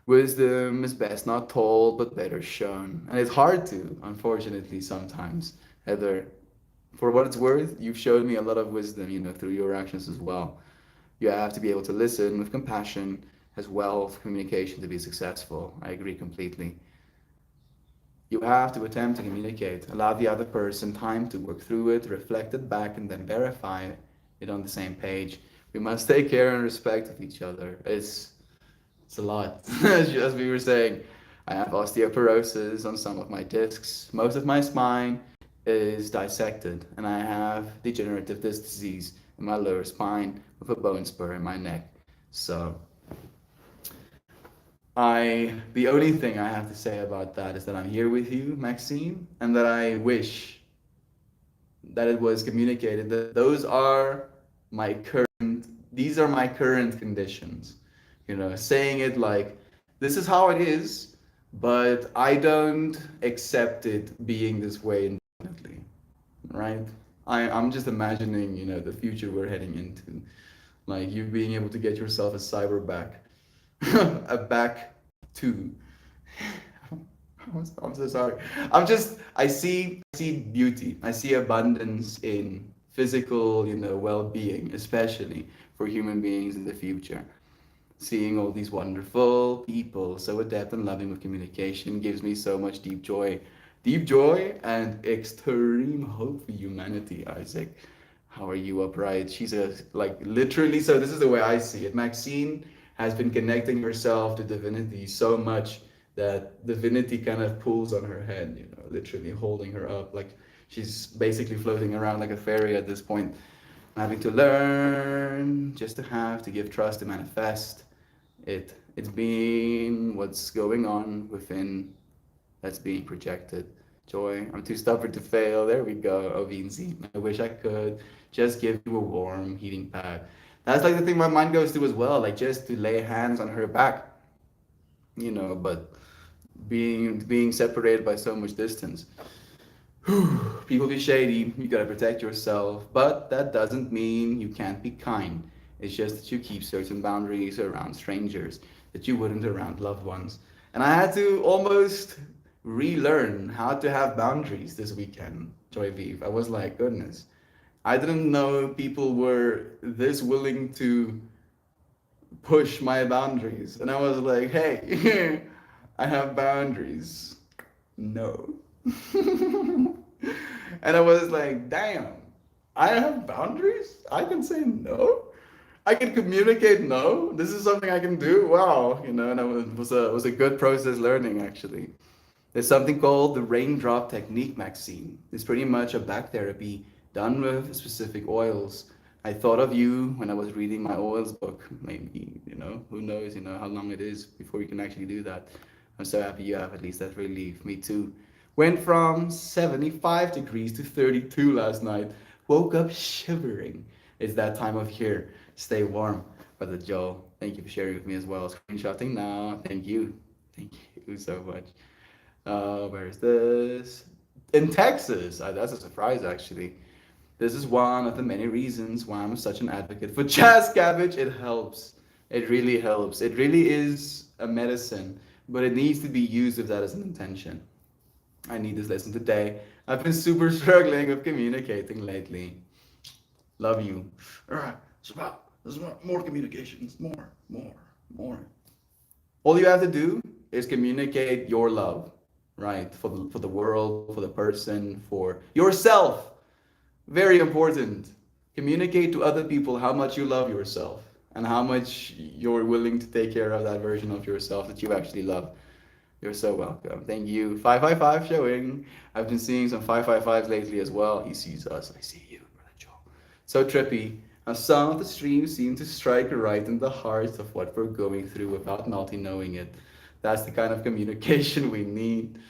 Wisdom is best not told, but better shown. And it's hard to, unfortunately, sometimes. Heather, for what it's worth, you've showed me a lot of wisdom, through your actions as well. You have to be able to listen with compassion as well for communication to be successful. I agree completely. You have to attempt to communicate, allow the other person time to work through it, reflect it back, and then verify it on the same page. We must take care and respect of each other. It's a lot. As we were saying, I have osteoporosis on some of my discs. Most of my spine is dissected, and I have degenerative disc disease in my lower spine with a bone spur in my neck. So the only thing I have to say about that is that I'm here with you, Maxine, and that I wish that it was communicated that these are my current conditions. Saying it like, this is how it is, but I don't accept it being this way indefinitely, right? I'm just imagining, the future we're heading into. Like you being able to get yourself a cyber back, a back two. I'm so sorry. I see beauty. I see abundance in physical, well-being, especially for human beings in the future. Seeing all these wonderful people so adept and loving with communication gives me so much deep joy and extreme hope for humanity. Isaac, how are you upright? She's like literally. So this is the way I see it. Maxine has been connecting herself to divinity so much that divinity kind of pulls on her head, literally holding her up like she's basically floating around like a fairy at this point. I'm having to learn just to have to give trust to manifest it. It's been what's going on within that's being projected. Joy, I'm too stubborn to fail. There we go, Ovinzi. I wish I could just give you a warm heating pad. That's like the thing my mind goes to as well, like just to lay hands on her back, but being separated by so much distance. People be shady, you gotta protect yourself, but that doesn't mean you can't be kind. It's just that you keep certain boundaries around strangers that you wouldn't around loved ones. And I had to almost relearn how to have boundaries this weekend, Joy Vive. I was like, goodness, I didn't know people were this willing to push my boundaries. And I was like, hey, I have boundaries. No. And I was like, damn, I have boundaries? I can say no? I can communicate no? This is something I can do? Wow, and it was a good process learning actually. There's something called the raindrop technique, Maxine. It's pretty much a back therapy done with specific oils. I thought of you when I was reading my oils book. Maybe, who knows, how long it is before you can actually do that. I'm so happy you have at least that relief. Me too. Went from 75 degrees to 32 last night. Woke up shivering. It's that time of year. Stay warm. Brother Joel, thank you for sharing with me as well. Screenshotting now. Thank you. Thank you so much. Where is this? In Texas. That's a surprise, actually. This is one of the many reasons why I'm such an advocate for jazz cabbage. It helps. It really helps. It really is a medicine, but it needs to be used with that as an intention. I need this lesson today. I've been super struggling with communicating lately. Love you. All right, it's about more communications. More. All you have to do is communicate your love, right? For the world, for the person, for yourself. Very important. Communicate to other people how much you love yourself and how much you're willing to take care of that version of yourself that you actually love. You're so welcome. Thank you. 555 showing. I've been seeing some 555s lately as well. He sees us. I see you, Brother Joel. So trippy. How some of the streams seem to strike right in the heart of what we're going through without Melty knowing it. That's the kind of communication we need.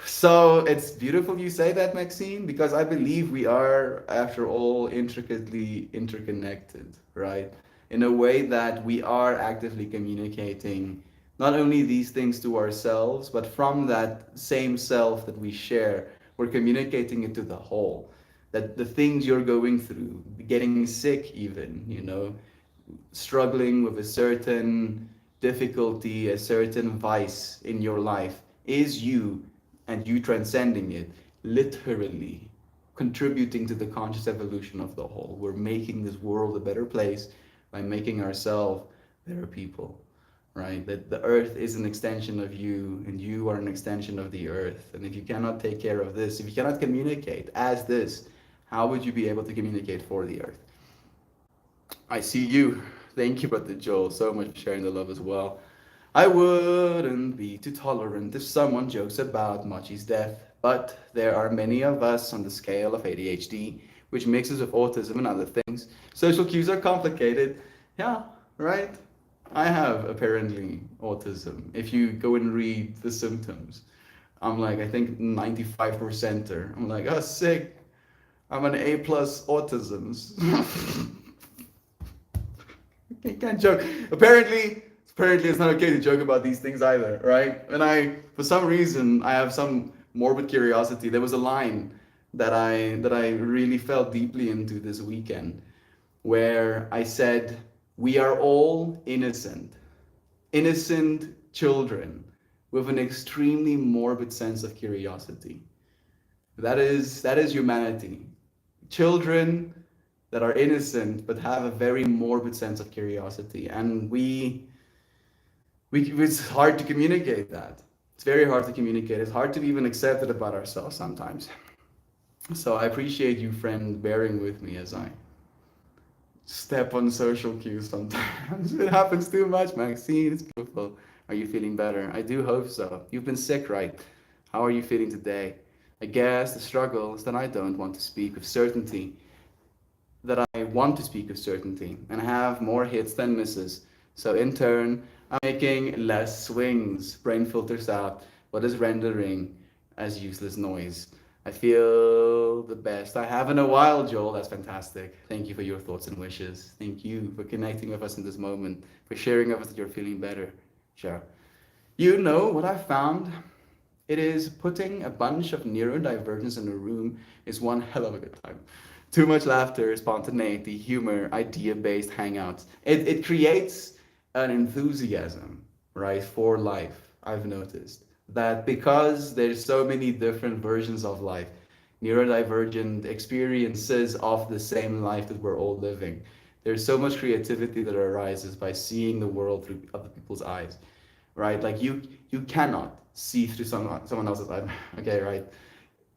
So it's beautiful you say that, Maxine, because I believe we are, after all, intricately interconnected, right? In a way that we are actively communicating not only these things to ourselves, but from that same self that we share, we're communicating it to the whole. That the things you're going through, getting sick, even, struggling with a certain difficulty, a certain vice in your life, is you and you transcending it, literally contributing to the conscious evolution of the whole. We're making this world a better place by making ourselves better people, right? That the earth is an extension of you and you are an extension of the earth. And if you cannot take care of this, if you cannot communicate as this, how would you be able to communicate for the earth? I see you. Thank you, Brother Joel, so much for sharing the love as well. I wouldn't be too tolerant if someone jokes about Machi's death, but there are many of us on the scale of ADHD, which mixes with autism and other things. Social cues are complicated. Yeah, right? I have apparently autism. If you go and read the symptoms, I'm like, I think 95%er. I'm like, oh, sick. I'm an A plus autisms. You can't joke. Apparently it's not okay to joke about these things either, right? For some reason, I have some morbid curiosity. There was a line that I really felt deeply into this weekend, where I said, "We are all innocent children with an extremely morbid sense of curiosity." That is humanity. Children that are innocent but have a very morbid sense of curiosity, and it's hard to communicate that. It's very hard to communicate. It's hard to even accept it about ourselves sometimes. So I appreciate you, friend, bearing with me as I step on social cues sometimes. It happens too much, Maxine. It's beautiful. Are you feeling better? I do hope so. You've been sick, right? How are you feeling today? I guess the struggle is that I don't want to speak with certainty, that I want to speak with certainty and have more hits than misses. So in turn, I'm making less swings. Brain filters out what is rendering as useless noise. I feel the best I have in a while, Joel. That's fantastic. Thank you for your thoughts and wishes. Thank you for connecting with us in this moment, for sharing with us that you're feeling better. Sure. You know what I found? It is putting a bunch of neurodivergents in a room is one hell of a good time. Too much laughter, spontaneity, humor, idea-based hangouts. It creates an enthusiasm, right, for life. I've noticed that because there's so many different versions of life, neurodivergent experiences of the same life that we're all living. There's so much creativity that arises by seeing the world through other people's eyes, right? Like you cannot see through someone else's eyes. Okay, right?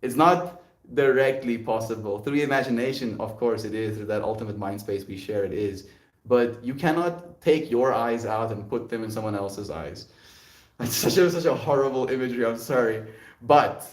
It's not directly possible through the imagination. Of course, it is through that ultimate mind space we share. It is, but you cannot take your eyes out and put them in someone else's eyes. That's such a horrible imagery. I'm sorry, but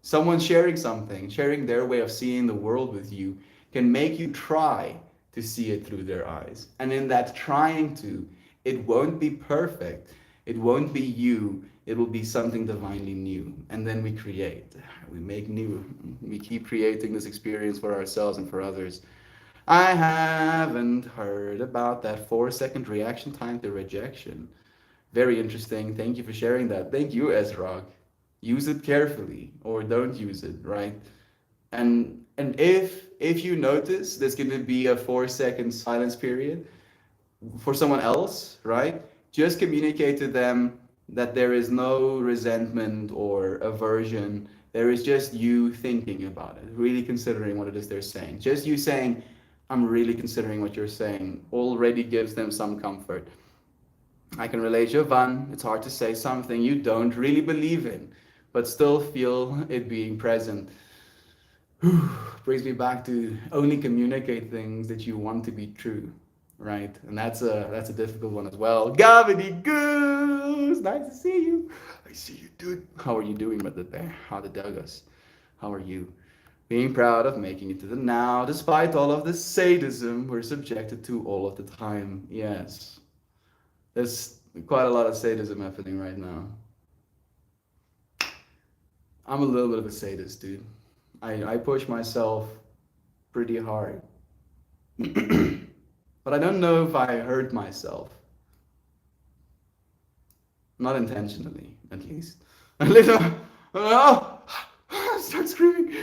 someone sharing something, sharing their way of seeing the world with you, can make you try to see it through their eyes. And in that trying to, it won't be perfect. It won't be you. it will be something divinely new. And then we create, we make new, we keep creating this experience for ourselves and for others. I haven't heard about that 4 second reaction time to rejection. Very interesting. Thank you for sharing that. Thank you, Ezra. Use it carefully or don't use it, right? And if you notice there's going to be a 4 second silence period for someone else, right? Just communicate to them that there is no resentment or aversion. There is just you thinking about it, really considering what it is they're saying. Just you saying, I'm really considering what you're saying, already gives them some comfort. I can relate, Jovan. It's hard to say something you don't really believe in, but still feel it being present. Brings me back to only communicate things that you want to be true, right? And that's a difficult one as well. Gavity Goose, nice to see you. I see you, dude. How are you doing with the bear? How the Douglas? How are you? Being proud of making it to the now, despite all of the sadism we're subjected to all of the time. Yes, there's quite a lot of sadism happening right now. I'm a little bit of a sadist, dude. I push myself pretty hard. But I don't know if I hurt myself. Not intentionally, at least. A little. Oh, start screaming.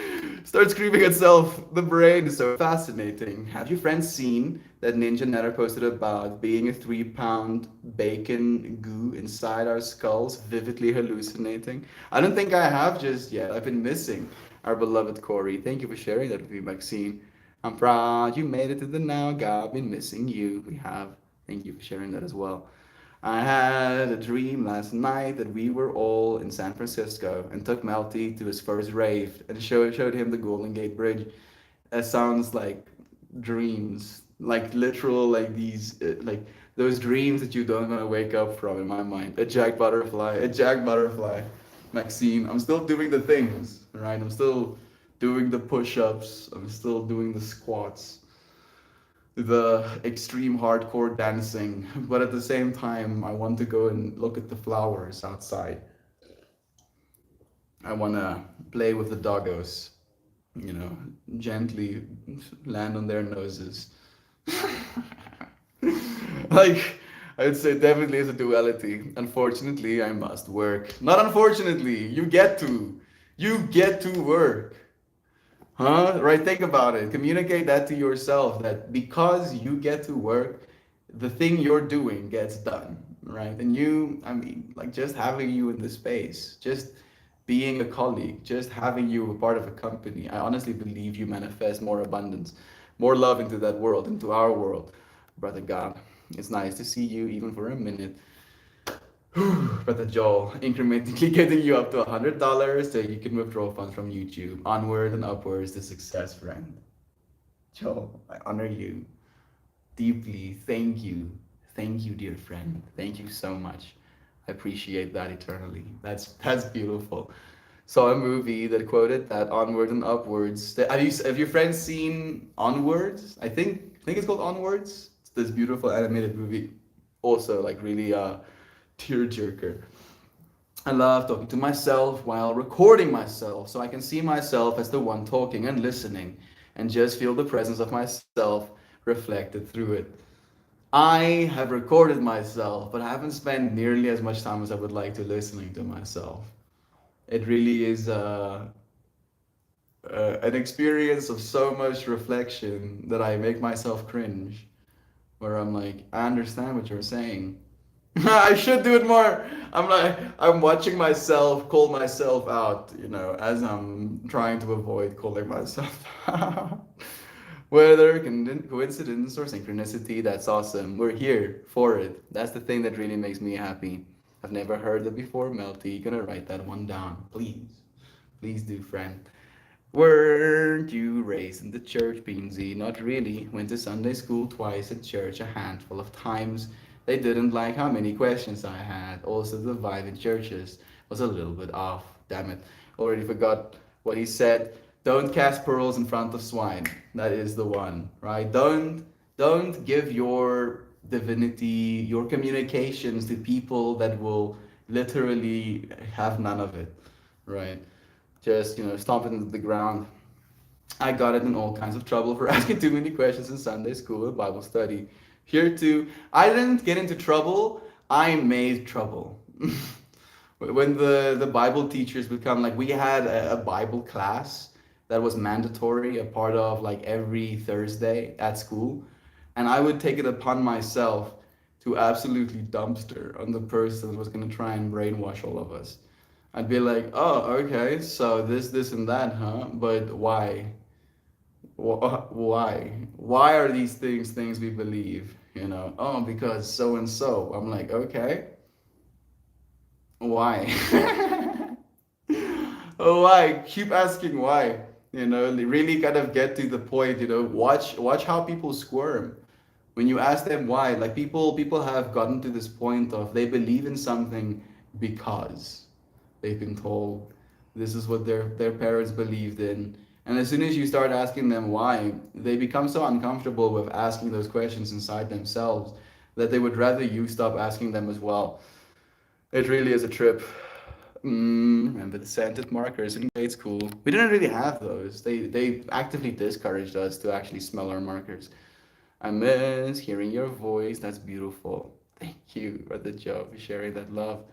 Start screaming itself. The brain is so fascinating. Have your friends seen that Ninja Netter posted about being a 3 pound bacon goo inside our skulls, vividly hallucinating? I don't think I have just yet. I've been missing our beloved Corey. Thank you for sharing that with me, Maxine. I'm proud you made it to the now. God, been missing you. We have. Thank you for sharing that as well. I had a dream last night that we were all in San Francisco and took Melty to his first rave and showed him the Golden Gate Bridge. That sounds like dreams, like literal, like these, like those dreams that you don't want to wake up from. In my mind, a Jack Butterfly, Maxine. I'm still doing the things, right? I'm still doing the push-ups. I'm still doing the squats, the extreme hardcore dancing, but at the same time, I want to go and look at the flowers outside. I want to play with the doggos, you know, gently land on their noses. Like, I would say definitely is a duality. Unfortunately, I must work. Not unfortunately, you get to. You get to work. Huh? Right? Think about it. Communicate that to yourself that because you get to work, the thing you're doing gets done. Right? And you, I mean, like just having you in the space, just being a colleague, just having you a part of a company, I honestly believe you manifest more abundance, more love into that world, into our world. Brother God, it's nice to see you even for a minute. Brother Joel, incrementally getting you up to $100 so you can withdraw funds from YouTube. Onward and upwards to success, friend. Joel, I honor you deeply. Thank you. Thank you, dear friend. Thank you so much. I appreciate that eternally. That's beautiful. Saw a movie that quoted that onward and upwards. Have your friends seen Onwards? I think it's called Onwards. It's this beautiful animated movie. Also, like really tearjerker. I love talking to myself while recording myself so I can see myself as the one talking and listening and just feel the presence of myself reflected through it. I have recorded myself, but I haven't spent nearly as much time as I would like to listening to myself. It really is an experience of so much reflection that I make myself cringe, where I'm like, I understand what you're saying. I should do it more. I'm like, I'm watching myself call myself out, as I'm trying to avoid calling myself out. Whether coincidence or synchronicity, that's awesome. We're here for it. That's the thing that really makes me happy. I've never heard that before, Melty. You're gonna write that one down, please. Please do, friend. Weren't you raised in the church, Beansy? Not really. Went to Sunday school twice, at church a handful of times. They didn't like how many questions I had. Also, the vibe in churches was a little bit off. Damn it. Already forgot what he said. Don't cast pearls in front of swine. That is the one, right? Don't give your divinity, your communications to people that will literally have none of it, right? Just, stomp it into the ground. I got it in all kinds of trouble for asking too many questions in Sunday school and Bible study. Here too, I didn't get into trouble, I made trouble. When the Bible teachers would come, like we had a Bible class that was mandatory, a part of like every Thursday at school, and I would take it upon myself to absolutely dumpster on the person that was going to try and brainwash all of us. I'd be like, oh, okay, so this, and that, huh? But why? Why? Why are these things we believe? Oh, because so and so. I'm like, okay, why? Oh, why? Keep asking why. Really kind of get to the point. Watch how people squirm when you ask them why. Like people have gotten to this point of they believe in something because they've been told this is what their parents believed in. And as soon as you start asking them why, they become so uncomfortable with asking those questions inside themselves that they would rather you stop asking them as well. It really is a trip. Remember the scented markers in grade school? We didn't really have those. They actively discouraged us to actually smell our markers. I miss hearing your voice. That's beautiful. Thank you, Brother Joe, for sharing that love.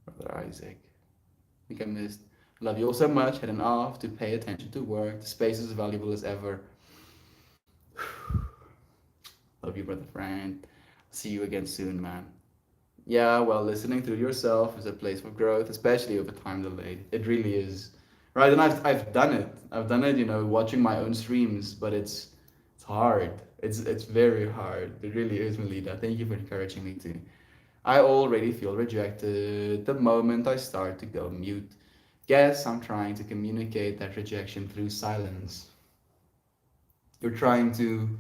Brother Isaac. I think I missed. Love you all so much. Heading off to pay attention to work. The space is as valuable as ever. Love you, Brother Frank. See you again soon, man. Yeah, well, listening to yourself is a place for growth, especially over time delayed. It really is. Right, and I've done it. I've done it, watching my own streams, but it's hard. It's very hard. It really is, Melida. Thank you for encouraging me to. I already feel rejected the moment I start to go mute. Guess I'm trying to communicate that rejection through silence. You're trying to,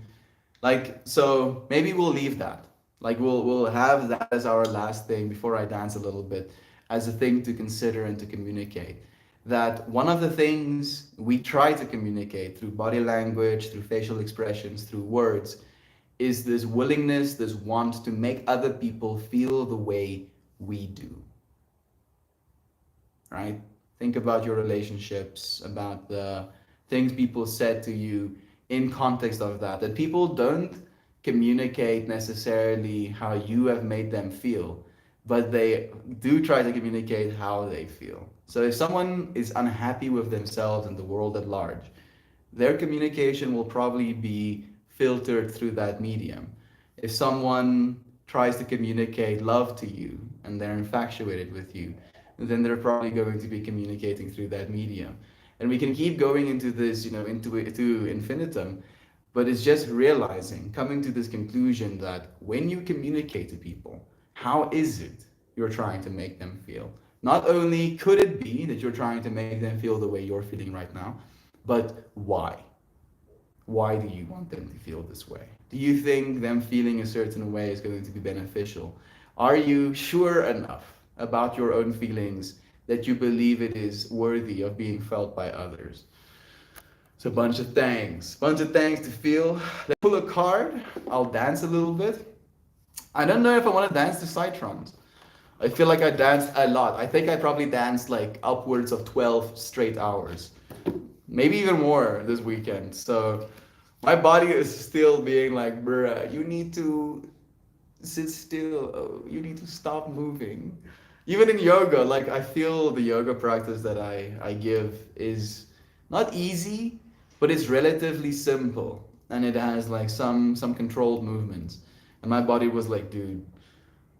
like, so maybe we'll leave that. Like we'll have that as our last thing before I dance a little bit, as a thing to consider and to communicate. That one of the things we try to communicate through body language, through facial expressions, through words, is this willingness, this want to make other people feel the way we do, right? Think about your relationships, about the things people said to you in context of that. That people don't communicate necessarily how you have made them feel, but they do try to communicate how they feel. So if someone is unhappy with themselves and the world at large, their communication will probably be filtered through that medium. If someone tries to communicate love to you and they're infatuated with you, then they're probably going to be communicating through that medium. And we can keep going into this, into infinitum, but it's just realizing, coming to this conclusion that when you communicate to people, how is it you're trying to make them feel? Not only could it be that you're trying to make them feel the way you're feeling right now, but why? Why do you want them to feel this way? Do you think them feeling a certain way is going to be beneficial? Are you sure enough about your own feelings that you believe it is worthy of being felt by others? So bunch of things to feel. Let's pull a card. I'll dance a little bit. I don't know if I want to dance to Citrons. I feel like I danced a lot. I think I probably danced like upwards of 12 straight hours, maybe even more this weekend. So my body is still being like, bruh, you need to sit still. Oh, you need to stop moving. Even in yoga, like I feel the yoga practice that I give is not easy, but it's relatively simple and it has like some controlled movements. And my body was like, dude,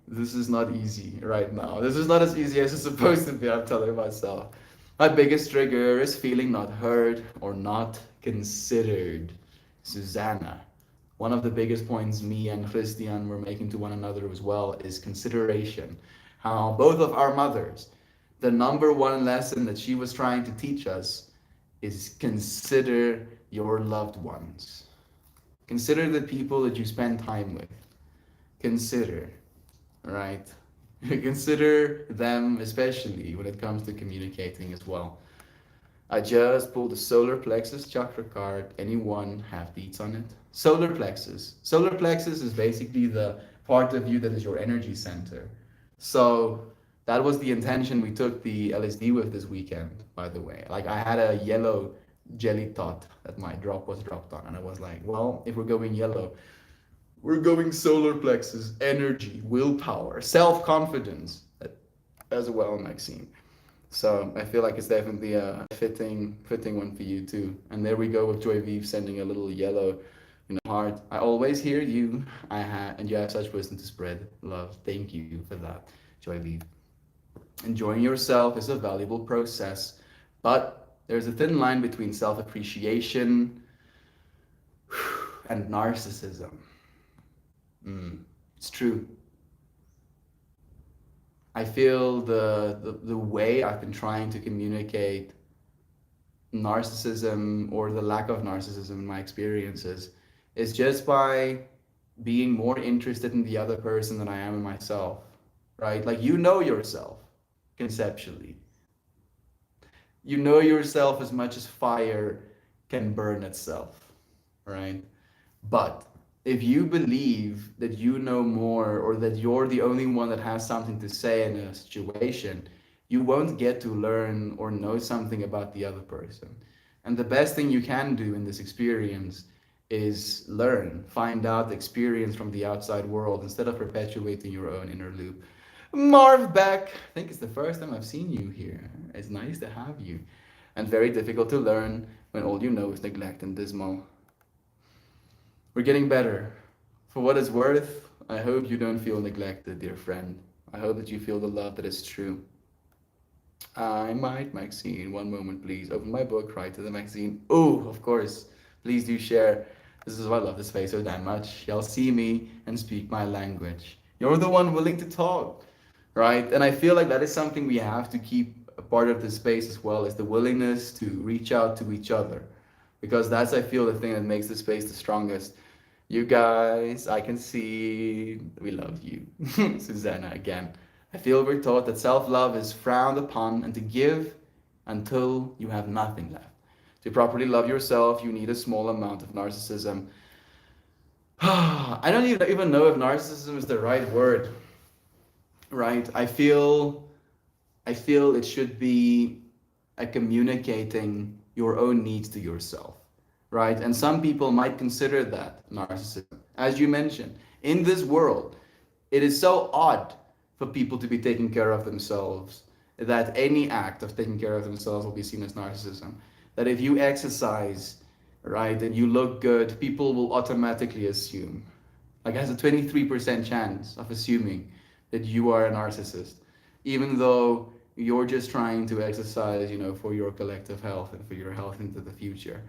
this is not easy right now. This is not as easy as it's supposed to be, I'm telling myself. My biggest trigger is feeling not heard or not considered. Susanna. One of the biggest points me and Christian were making to one another as well is consideration. How both of our mothers, the number one lesson that she was trying to teach us is consider your loved ones. Consider the people that you spend time with. Consider, right? Consider them, especially when it comes to communicating as well. I just pulled the solar plexus chakra card. Anyone have beats on it? Solar plexus. Solar plexus is basically the part of you that is your energy center. So That was the intention we took the LSD with this weekend, by the way. Like I had a yellow jelly tot that my drop was dropped on, and I was like, well, if we're going yellow, we're going solar plexus, energy, willpower, self-confidence as well, Maxine. So I feel like it's definitely a fitting one for you too. And there we go with Joy Vive sending a little yellow, heart. I always hear you. And you have such wisdom to spread love. Thank you for that, Joy Vive. Enjoying yourself is a valuable process, but there's a thin line between self-appreciation and narcissism. It's true. I feel the way I've been trying to communicate narcissism or the lack of narcissism in my experiences is just by being more interested in the other person than I am in myself, right? Like you know yourself conceptually. You know yourself as much as fire can burn itself, right? But if you believe that you know more or that you're the only one that has something to say in a situation, you won't get to learn or know something about the other person. And the best thing you can do in this experience is learn, find out, experience from the outside world instead of perpetuating your own inner loop. Marv back. I think it's the first time I've seen you here. It's nice to have you. And very difficult to learn when all you know is neglect and dismal. We're getting better. For what it's worth, I hope you don't feel neglected, dear friend. I hope that you feel the love that is true. I might, Maxine. One moment, please. Open my book, write to the Maxine. Oh, of course. Please do share. This is why I love this space so damn much. Y'all see me and speak my language. You're the one willing to talk, right? And I feel like that is something we have to keep a part of the space as well, is the willingness to reach out to each other. Because that's, I feel, the thing that makes the space the strongest. You guys, I can see we love you. Susanna, again. I feel we're taught that self-love is frowned upon and to give until you have nothing left. To properly love yourself, you need a small amount of narcissism. I don't even know if narcissism is the right word, right? I feel it should be a communicating your own needs to yourself, right? And some people might consider that narcissism. As you mentioned, in this world, it is so odd for people to be taking care of themselves that any act of taking care of themselves will be seen as narcissism. That if you exercise, right, and you look good, people will automatically assume, like it has a 23% chance of assuming that you are a narcissist, even though you're just trying to exercise, for your collective health and for your health into the future.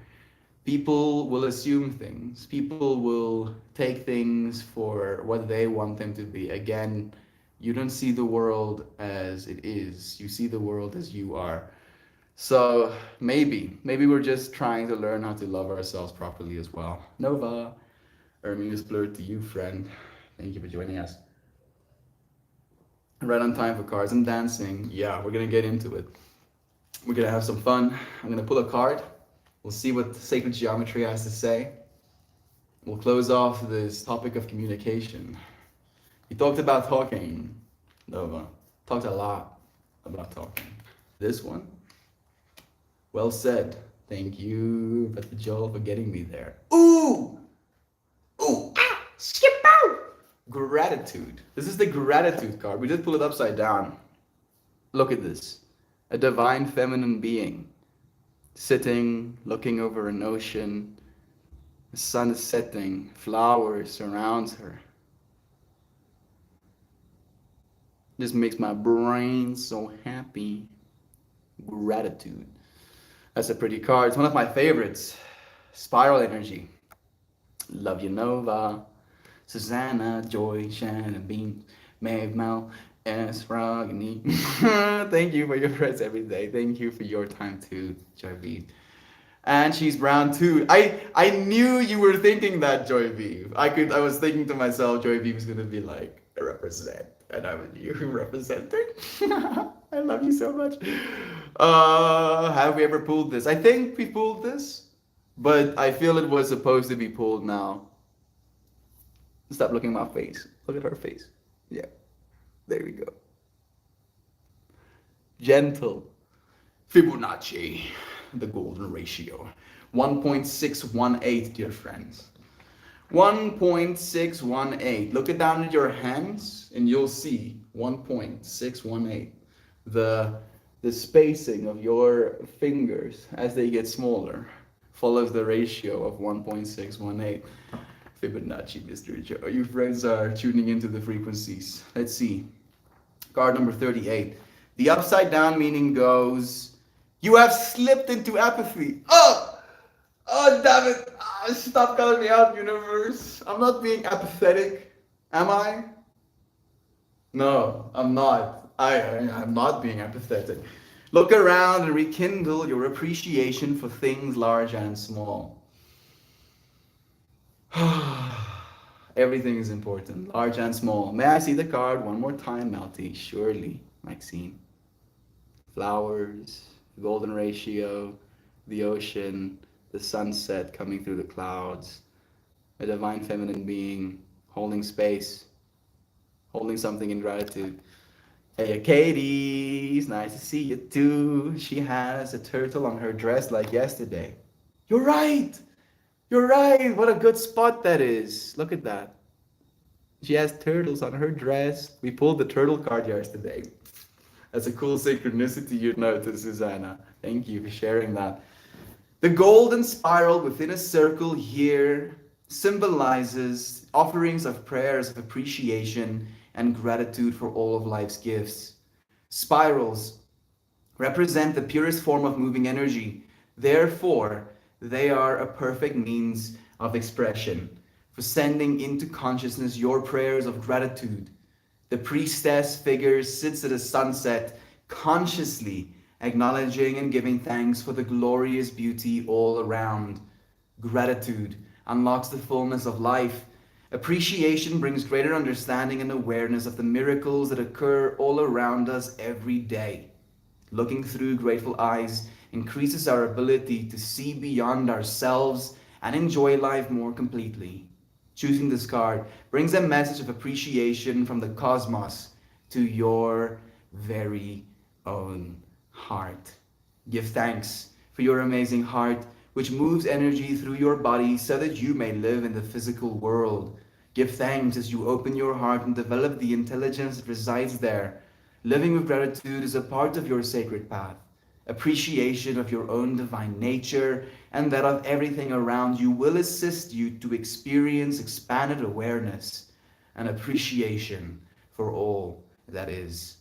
People will assume things. People will take things for what they want them to be. Again, you don't see the world as it is. You see the world as you are. So maybe we're just trying to learn how to love ourselves properly as well. Nova, Ermine is blurred to you, friend. Thank you for joining us. Right on time for cards and dancing. Yeah, we're gonna get into it. We're gonna have some fun. I'm gonna pull a card. We'll see what sacred geometry has to say. We'll close off this topic of communication. We talked about talking, Nova. Talked a lot about talking. This one, well said. Thank you, Pet Joel, for getting me there. Ooh! Ooh! Ah! Skip out! Gratitude. This is the gratitude card. We did pull it upside down. Look at this. A divine feminine being sitting, looking over an ocean. The sun is setting. Flowers surrounds her. This makes my brain so happy. Gratitude. That's a pretty card. It's one of my favorites. Spiral energy. Love you, Nova. Susanna, Joy, Shannon, Bean, Meg, Mel, S, Ragni. Thank you for your prayers every day. Thank you for your time too, Joy V. And she's brown too. I knew you were thinking that, Joy V. I was thinking to myself, Joy V was gonna be like, represent. And I was you representing. I love you so much. Have we ever pulled this? I think we pulled this, but I feel it was supposed to be pulled now. Stop looking at my face. Look at her face. Yeah, there we go. gentle. Fibonacci, the golden ratio. 1.618, dear friends. 1.618. Look it down at your hands and you'll see 1.618. The spacing of your fingers as they get smaller follows the ratio of 1.618. Fibonacci, Mr. Joe. You friends are tuning into the frequencies. Let's see. Card number 38. The upside down meaning goes, you have slipped into apathy. Oh! Oh, damn it. Stop calling me out, universe. I'm not being apathetic. Am I? No, I'm not. I'm not being apathetic. Look around and rekindle your appreciation for things large and small. Everything is important, large and small. May I see the card one more time, Malti? Surely, Maxine. Flowers, the golden ratio, the ocean, the sunset coming through the clouds, a divine feminine being holding space, holding something in gratitude. Hey, Katie, it's nice to see you too. She has a turtle on her dress like yesterday. You're right. You're right. What a good spot that is. Look at that. She has turtles on her dress. We pulled the turtle card yesterday. That's a cool synchronicity you noticed, Susanna. Thank you for sharing that. The golden spiral within a circle here symbolizes offerings of prayers of appreciation and gratitude for all of life's gifts. Spirals represent the purest form of moving energy. Therefore, they are a perfect means of expression for sending into consciousness your prayers of gratitude. The priestess figure sits at a sunset, consciously acknowledging and giving thanks for the glorious beauty all around. Gratitude unlocks the fullness of life. Appreciation brings greater understanding and awareness of the miracles that occur all around us every day. Looking through grateful eyes increases our ability to see beyond ourselves and enjoy life more completely. Choosing this card brings a message of appreciation from the cosmos to your very own heart. Give thanks for your amazing heart, which moves energy through your body so that you may live in the physical world. Give thanks as you open your heart and develop the intelligence that resides there. Living with gratitude is a part of your sacred path. Appreciation of your own divine nature and that of everything around you will assist you to experience expanded awareness and appreciation for all that is.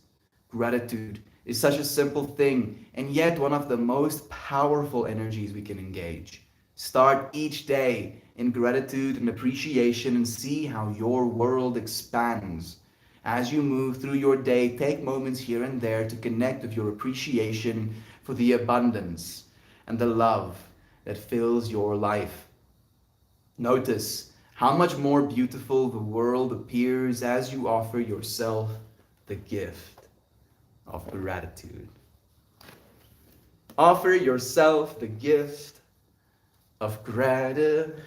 Gratitude is such a simple thing and yet one of the most powerful energies we can engage. Start each day in gratitude and appreciation and see how your world expands. As you move through your day, take moments here and there to connect with your appreciation for the abundance and the love that fills your life. Notice how much more beautiful the world appears as you offer yourself the gift of gratitude. Offer yourself the gift of gratitude.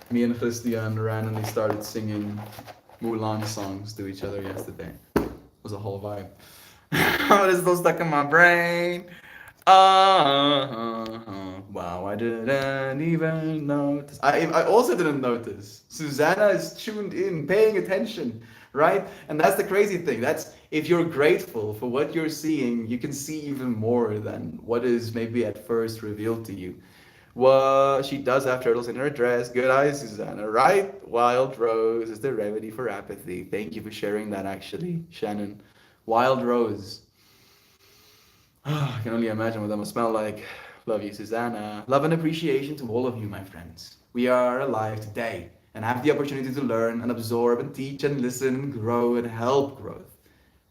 Me and Christian randomly started singing Mulan songs to each other yesterday. It was a whole vibe. Oh, it's still stuck in my brain. Wow, I didn't even notice. I also didn't notice. Susanna is tuned in, paying attention, right? And that's the crazy thing. That's if you're grateful for what you're seeing, you can see even more than what is maybe at first revealed to you. Well, she does have turtles in her dress. Good eyes, Susanna, right? Wild Rose is the remedy for apathy. Thank you for sharing that, actually, Shannon. Wild Rose. I can only imagine what that must smell like. Love you, Susanna. Love and appreciation to all of you, my friends. We are alive today and have the opportunity to learn and absorb and teach and listen and grow and help growth.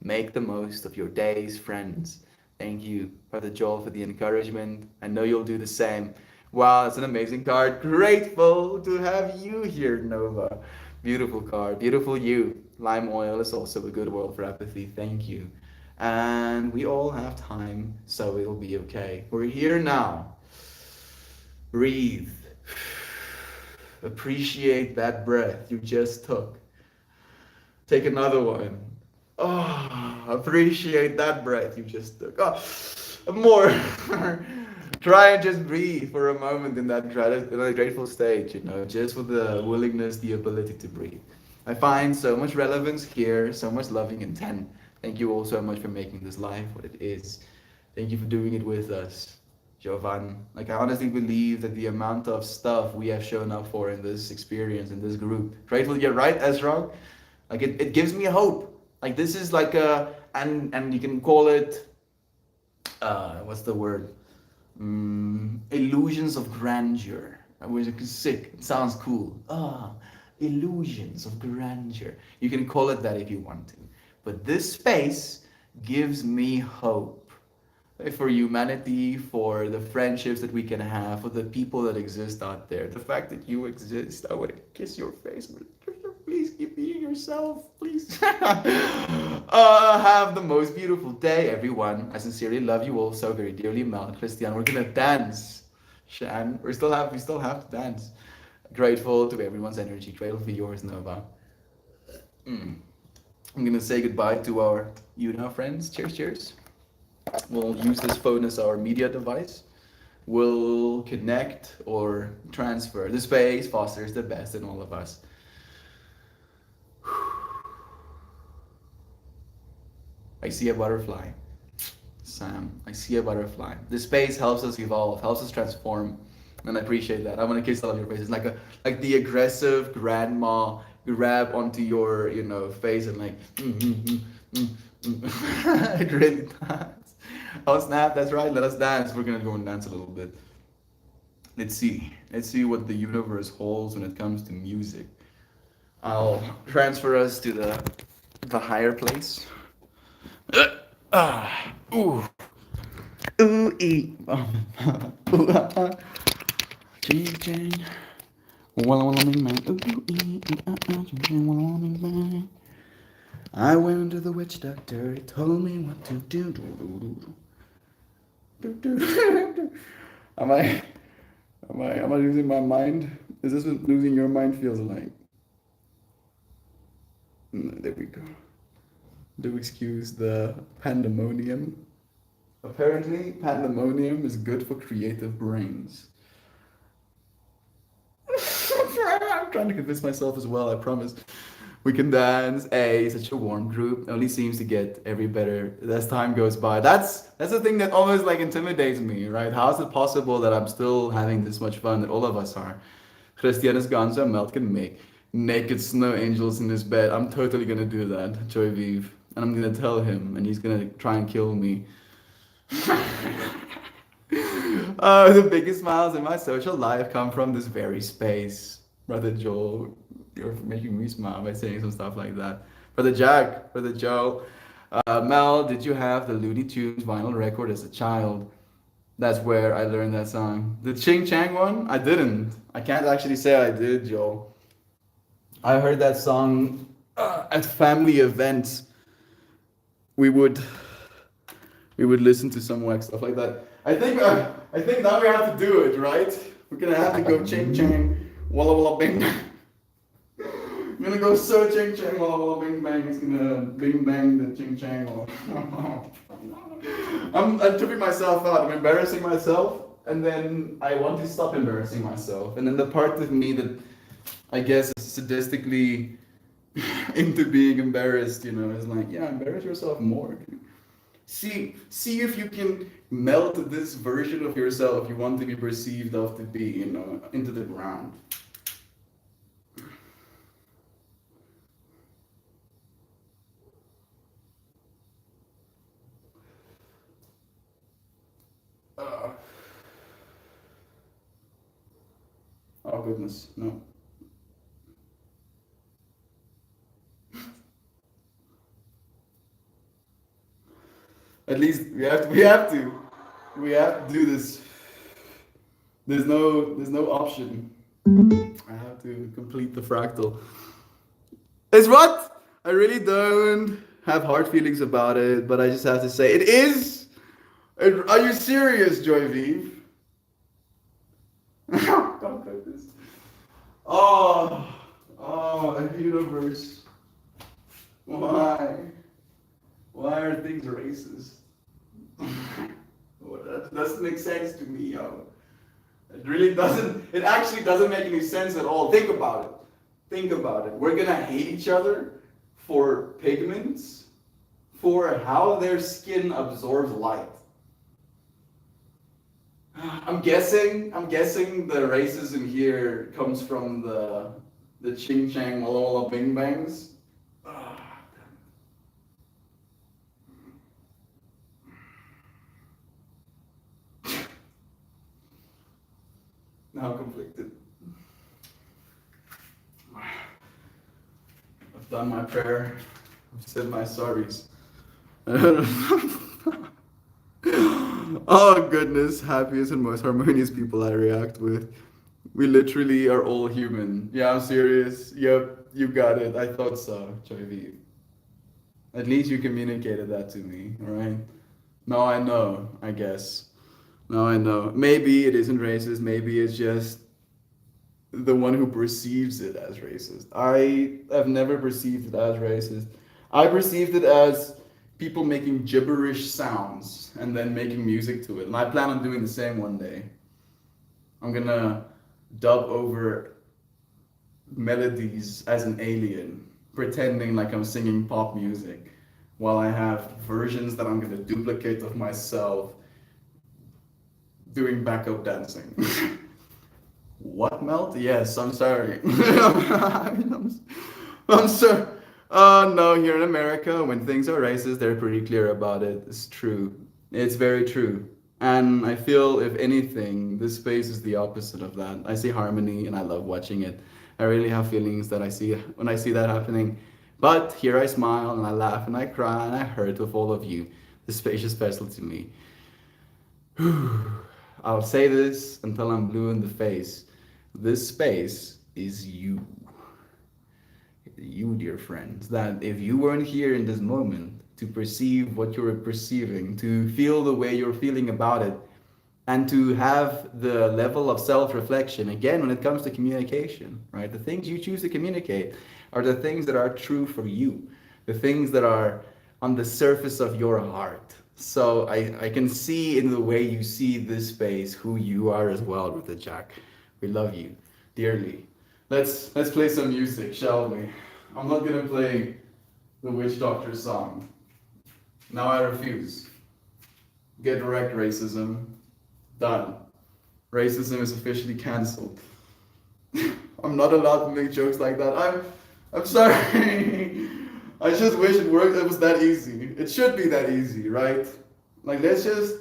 Make the most of your days, friends. Thank you, Brother Joel, for the encouragement. I know you'll do the same. Wow, it's an amazing card. Grateful to have you here, Nova. Beautiful card. Beautiful you. Lime oil is also a good word for apathy. Thank you. And we all have time, so it'll be okay. We're here now. Breathe. Appreciate that breath you just took. Take another one. Oh, appreciate that breath you just took. Oh, more. Try and just breathe for a moment in that grateful state, just with the willingness, the ability to breathe. I find so much relevance here, so much loving intent. Thank you all so much for making this life what it is. Thank you for doing it with us, Jovan. Like, I honestly believe that the amount of stuff we have shown up for in this experience, in this group. Grateful, you're right, Ezra. Like, it gives me hope. Like, this is like a, and you can call it, what's the word? Illusions of grandeur. Which is sick. It sounds cool. Illusions of grandeur. You can call it that if you want to. But this space gives me hope for humanity, for the friendships that we can have, for the people that exist out there. The fact that you exist, I want to kiss your face. Please keep being yourself, please. Have the most beautiful day, everyone. I sincerely love you all so very dearly, Mel and Christian. We're gonna dance, Shan. We still have to dance. Grateful to everyone's energy. Grateful for yours, Nova. I'm gonna say goodbye to our friends. Cheers, cheers. We'll use this phone as our media device. We'll connect or transfer. The space fosters the best in all of us. I see a butterfly. Sam, I see a butterfly. This space helps us evolve, helps us transform, and I appreciate that. I want to kiss all of your faces, like the aggressive grandma grab onto your face and like. It really does. Oh snap! That's right. Let us dance. We're gonna go and dance a little bit. Let's see. Let's see what the universe holds when it comes to music. I'll transfer us to the higher place. Ooh. Ooh, ee. Ooh, ching, ching. Walla, walla, bing, bang. Ooh, ee, ching, ching, walla, walla, bing, bang. I went to the witch doctor. He told me what to do. Am I losing my mind? Is this what losing your mind feels like? There we go. Do excuse the pandemonium. Apparently, pandemonium is good for creative brains. I'm trying to convince myself as well, I promise. We can dance. Such a warm group. Only seems to get every better as time goes by. That's the thing that almost like intimidates me, right? How is it possible that I'm still having this much fun that all of us are? Christian is gone, so Melt can make naked snow angels in his bed. I'm totally gonna do that, Joy Vive. And I'm gonna tell him, and he's gonna try and kill me. The biggest smiles in my social life come from this very space. Brother Joel, you're making me smile by saying some stuff like that. Brother Jack, Brother Joe, Mel, did you have the Looney Tunes vinyl record as a child? That's where I learned that song. The Ching Chang one? I didn't. I can't actually say I did, Joel. I heard that song at family events. We would listen to some wax stuff like that. I think now we have to do it, right? We're gonna have to go Ching Chang, Walla Walla Bing Bang. I'm gonna go so Ching Chang, Walla Walla Bing Bang. It's gonna bing bang the Ching Chang. I'm tripping myself out. I'm embarrassing myself, and then I want to stop embarrassing myself. And then the part of me that I guess is sadistically into being embarrassed, is like, yeah, embarrass yourself more. See if you can melt this version of yourself you want to be perceived of to be, into the ground. Oh goodness, no. At least we have to do this. There's no option. I have to complete the fractal. It's what? I really don't have hard feelings about it, but I just have to say it is. Are you serious, Joy Vive? Don't do this. Oh, the universe. Why? Why are things racist? Well, that doesn't make sense to me, yo. It really doesn't. It actually doesn't make any sense at all. Think about it. Think about it. We're gonna hate each other for pigments, for how their skin absorbs light. I'm guessing the racism here comes from the Ching Chang Walla Walla Bing Bangs. Ah, now I'm conflicted. I've done my prayer. I've said my sorries. Oh goodness, happiest and most harmonious people I react with. We literally are all human. Yeah, I'm serious. Yep, you got it. I thought so, Jovi. At least you communicated that to me, alright? Now I know, I guess. Now I know. Maybe it isn't racist, maybe it's just the one who perceives it as racist. I have never perceived it as racist. I perceived it as people making gibberish sounds and then making music to it. And I plan on doing the same one day. I'm gonna dub over melodies as an alien, pretending like I'm singing pop music, while I have versions that I'm gonna duplicate of myself doing backup dancing. What, Melt? Yes, I'm sorry. I'm sorry. No, here in America, when things are racist, they're pretty clear about it. It's true. It's very true. And I feel, if anything, this space is the opposite of that. I see harmony and I love watching it. I really have feelings that I see when I see that happening. But here I smile and I laugh and I cry and I hurt with all of you. This space is special to me. I'll say this until I'm blue in the face. This space is you. You, dear friends, that if you weren't here in this moment to perceive what you're perceiving, to feel the way you're feeling about it, and to have the level of self-reflection, again, when it comes to communication, right? The things you choose to communicate are the things that are true for you, the things that are on the surface of your heart. So I can see in the way you see this space who you are as well, Rutha Jack. We love you dearly. Let's play some music, shall we? I'm not gonna play the Witch Doctor song. Now I refuse. Get wrecked, racism. Done. Racism is officially cancelled. I'm not allowed to make jokes like that. I'm sorry. I just wish it worked. It was that easy. It should be that easy, right? Like let's just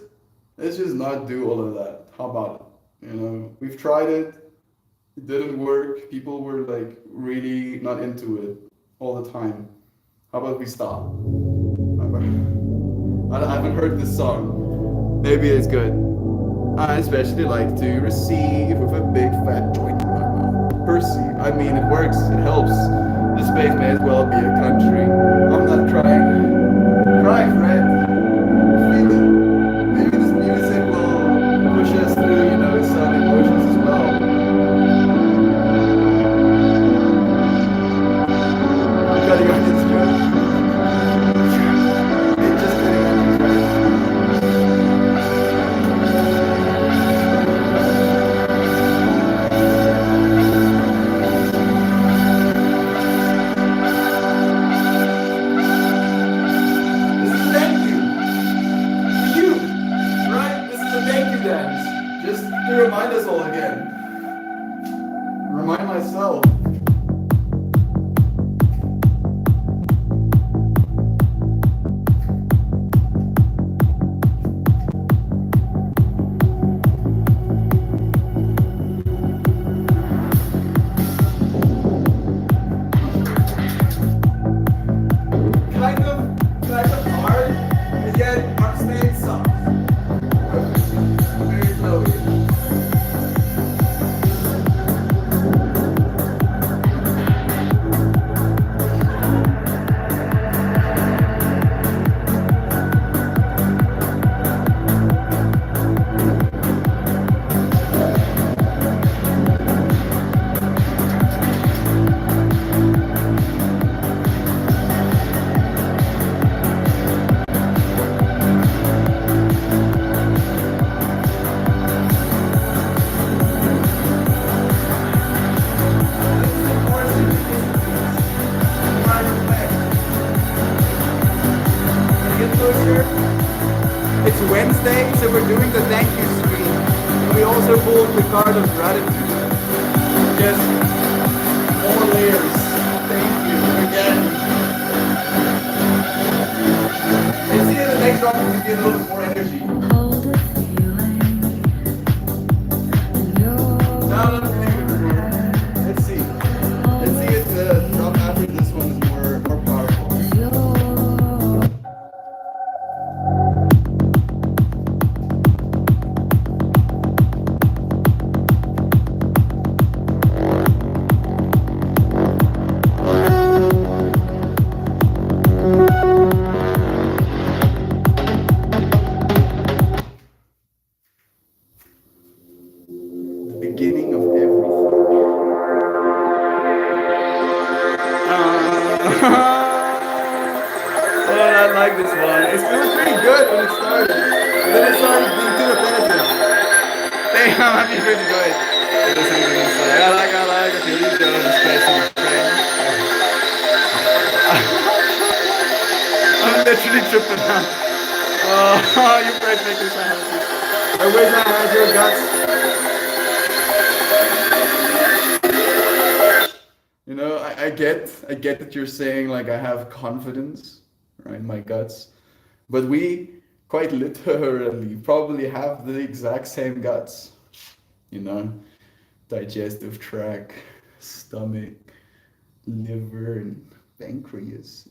not do all of that. How about it? You know, we've tried it. It didn't work. People were like really not into it all the time. How about we stop? I haven't heard this song. Maybe it's good. I especially like to receive with a big fat joint in my mouth. Percy, I mean it works, it helps. This space may as well be a country. I'm not crying. Cry, Fred. Feel it. Maybe this music will push us through, you know, some emotions as well. I'm cutting on this joke. Just cutting on this joke. This is a thank you to you, right? This is a thank you dance. Just to remind us all again. Remind myself. Kind of hard, and yet I'm staying soft. Very slowly. pusher. It's Wednesday, so we're doing the thank you screen. And we also pulled the card of gratitude. Just more layers. Thank you again. And see, the next round we get a little bit more energy. Now let's see. Let's see if the drop after this one is more powerful. Beginning of everything. Oh, I like this one. It was pretty good when it started. And then it started being too repetitive. Damn, happy to enjoy it. Listening to this. I like. Okay, you go. This person. I'm literally tripping out. Oh, you guys make me so happy. I wish I had your guts. You know, I get that you're saying like I have confidence, right, in my guts, but we quite literally probably have the exact same guts, you know, digestive tract, stomach, liver, and pancreas,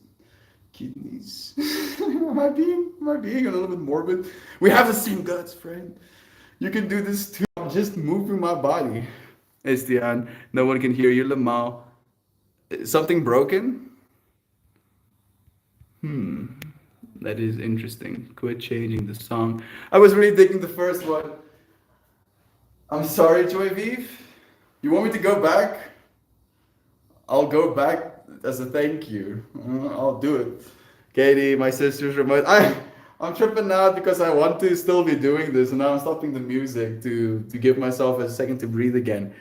kidneys. Am I being a little bit morbid? We have the same guts, friend. You can do this too. I'm just moving my body. Estian, no one can hear you, Lamau. Something broken? That is interesting. Quit changing the song. I was really digging the first one. I'm sorry, Joy Vive. You want me to go back? I'll go back as a thank you. I'll do it. Katie, my sister's remote. I'm tripping out because I want to still be doing this, and now I'm stopping the music to give myself a second to breathe again.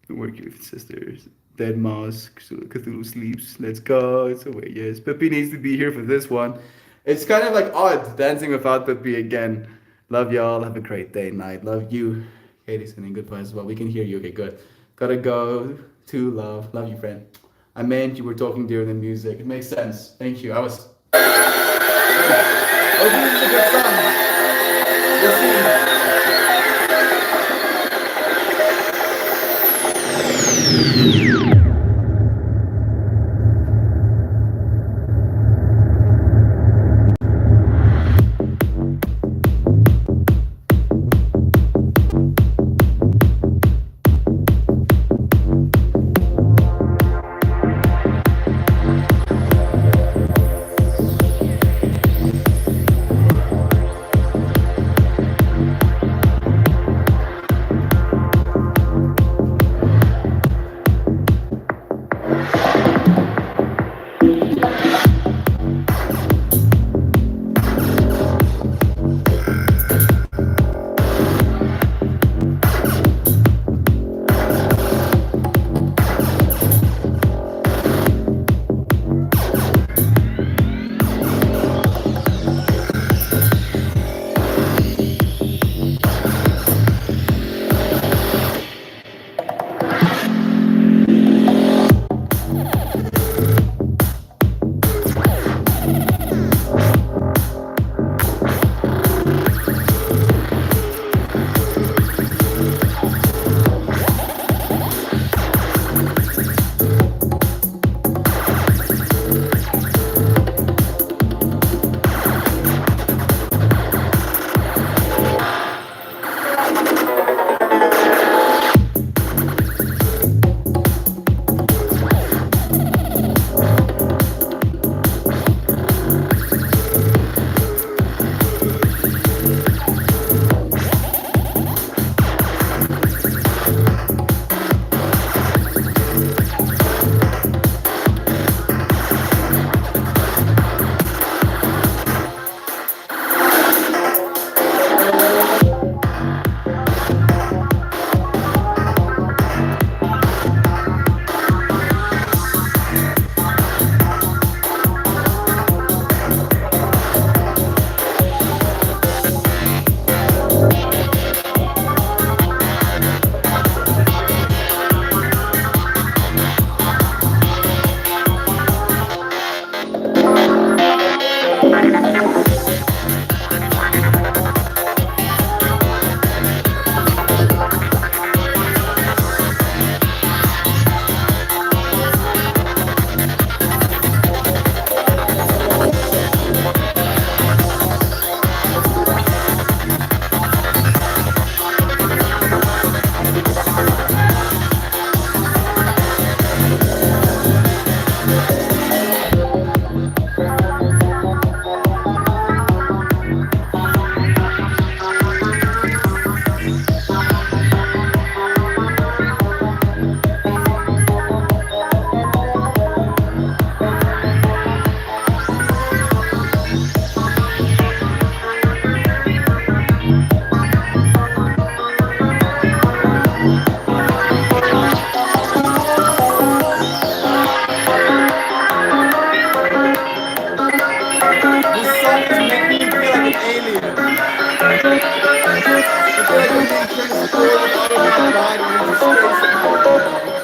Work with sisters. Dead Mouse, Cthulhu sleeps. Let's go. It's away. Yes, Pippi needs to be here for this one. It's kind of like odd dancing without Pippi again. Love y'all. Have a great day, night. Love you. Katie sending good vibes as well. We can hear you. Okay, good. Gotta go to love. Love you, friend. I meant you were talking during the music. It makes sense. Thank you. I was. Oh, this is a good song. We'll see. I feel like I'm being transported out of my body into space time right now.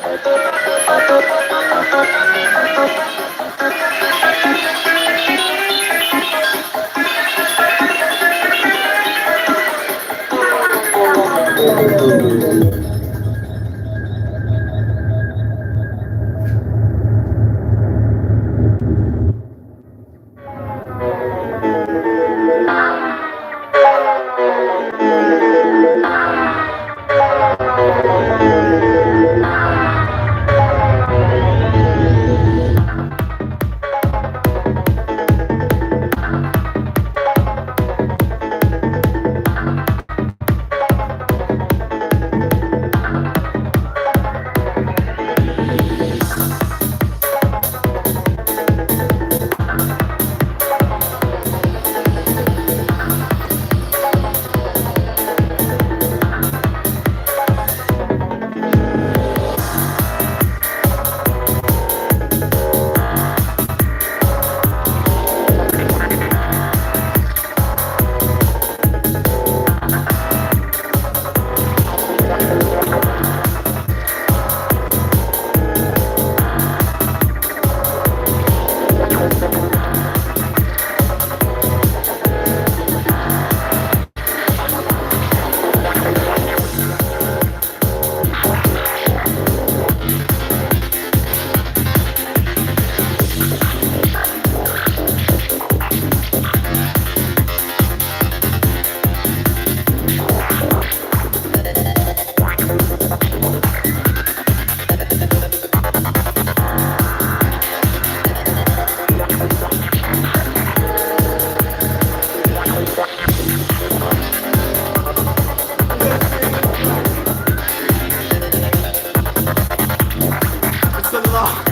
It's a lot.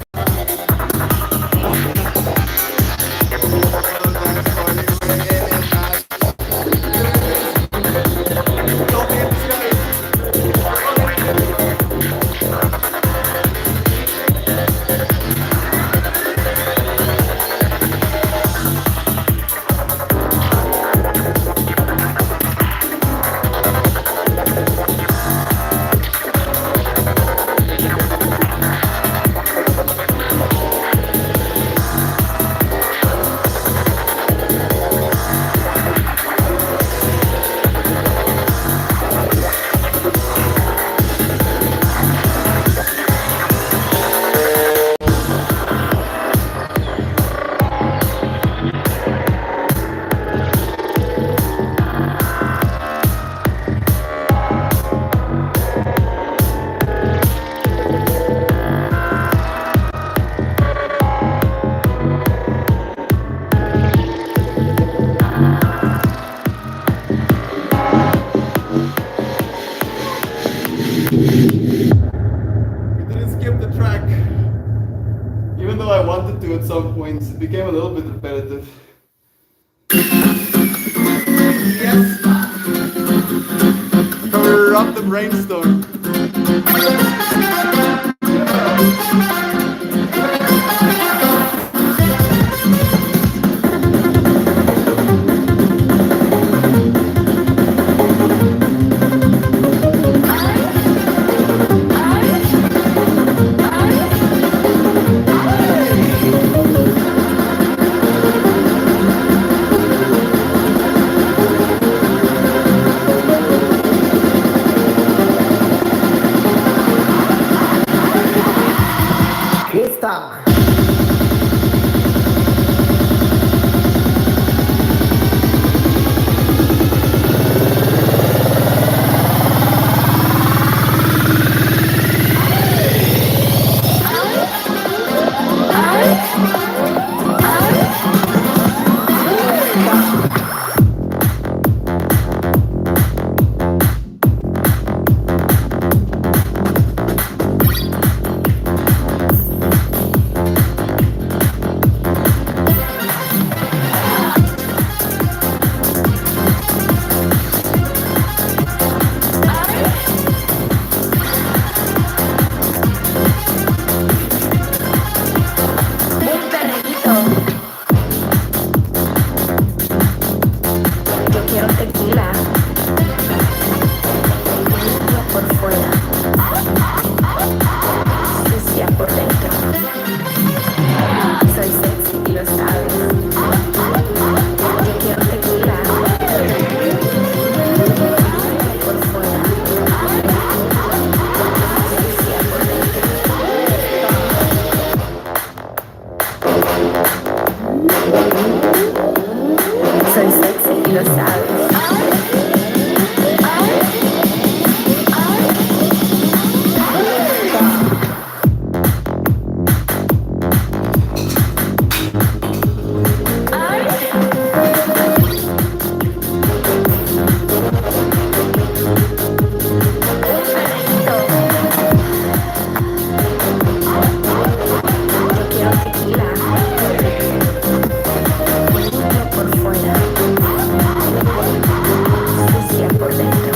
We didn't skip the track. Even though I wanted to at some points, it became a little bit repetitive. Yes! Corrupt the brainstorm. lo sabes. Yo quiero tequila, limpio por fuera, sucia por dentro.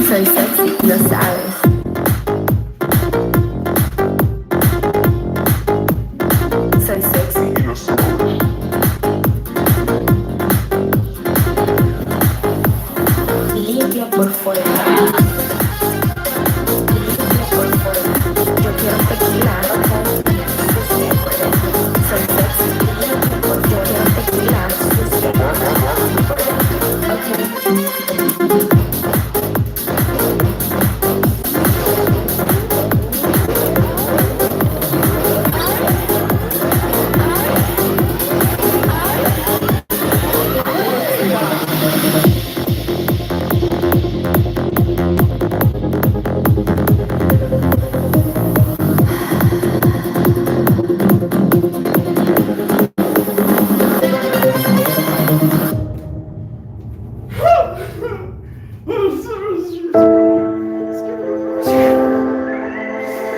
Soy sexy, lo sabes. Soy sexy. Limpio por fuera. Limpio por fuera. Yo quiero tequila. Sucia por dentro. Soy sexy. Limpio por fuera. Yo quiero tequila. Sucia por dentro. Okay.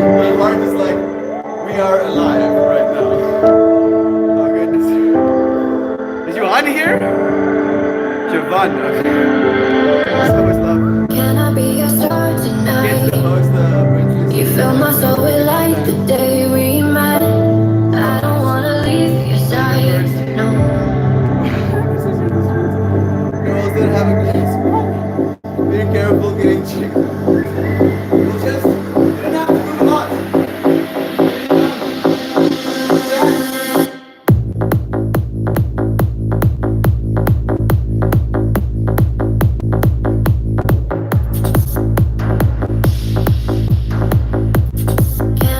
My heart is like, we are alive right now. Oh goodness. Is you on here? Javon. So much love. Can I be your star Yes, tonight? the most You fill my soul with light the day we met. I don't wanna leave your side, no. girls that have a good be careful getting chick. Just, you don't have to do a lot. Can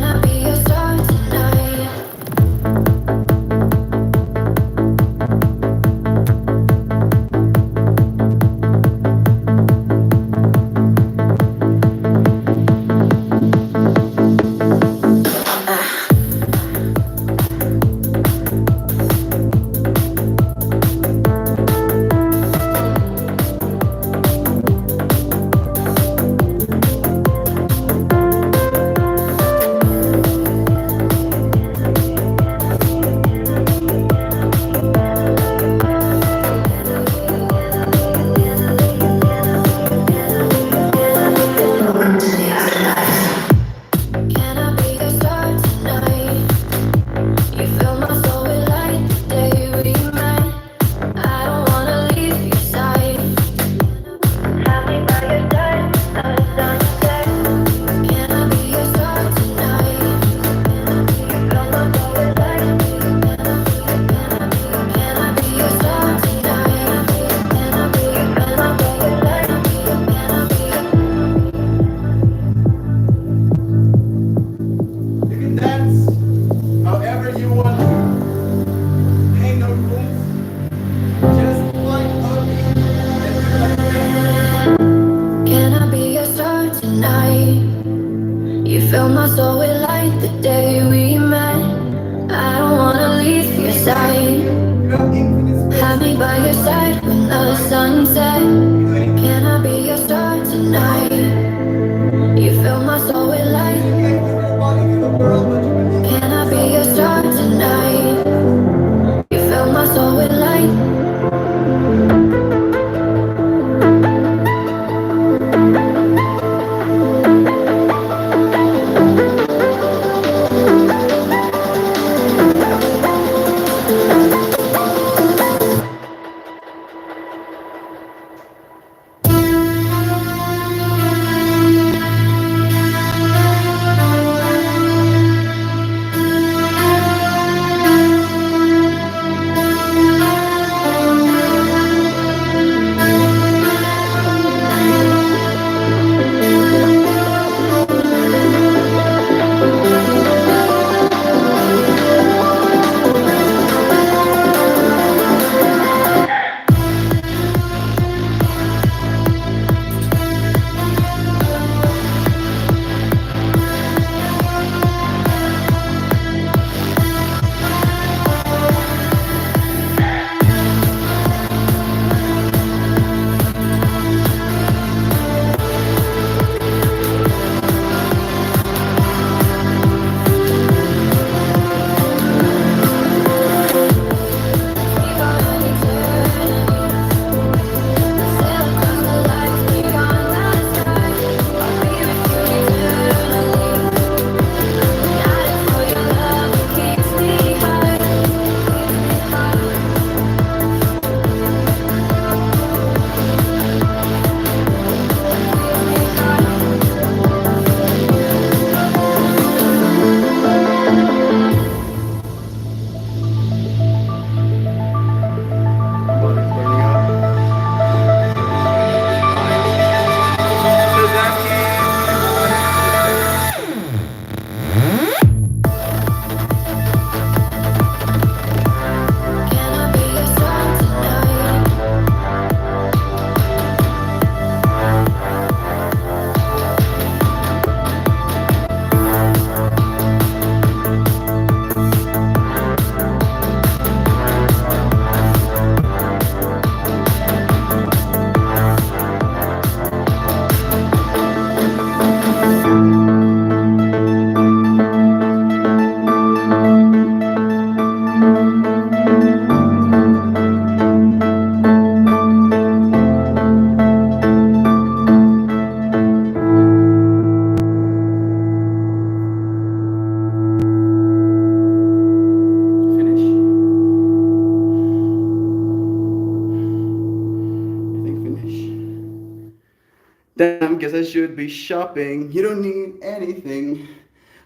Damn, guess I should be shopping. You don't need anything.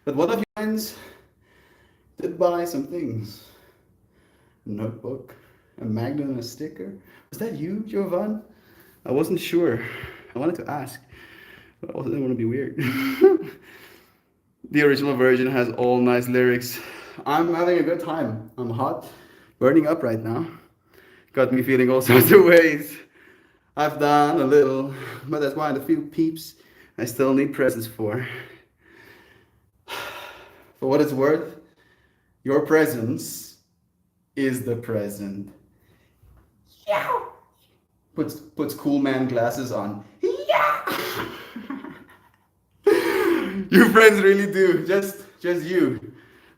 But one of your friends did buy some things. A notebook, a magnet, and a sticker. Was that you, Jovan? I wasn't sure. I wanted to ask, but I also didn't want to be weird. The original version has all nice lyrics. I'm having a good time. I'm hot, burning up right now. Got me feeling all sorts of ways. I've done a little, but that's quite a few peeps I still need presents for. For what it's worth, your presence is the present. Yeah. Puts cool man glasses on. Yeah. You friends really do. Just you.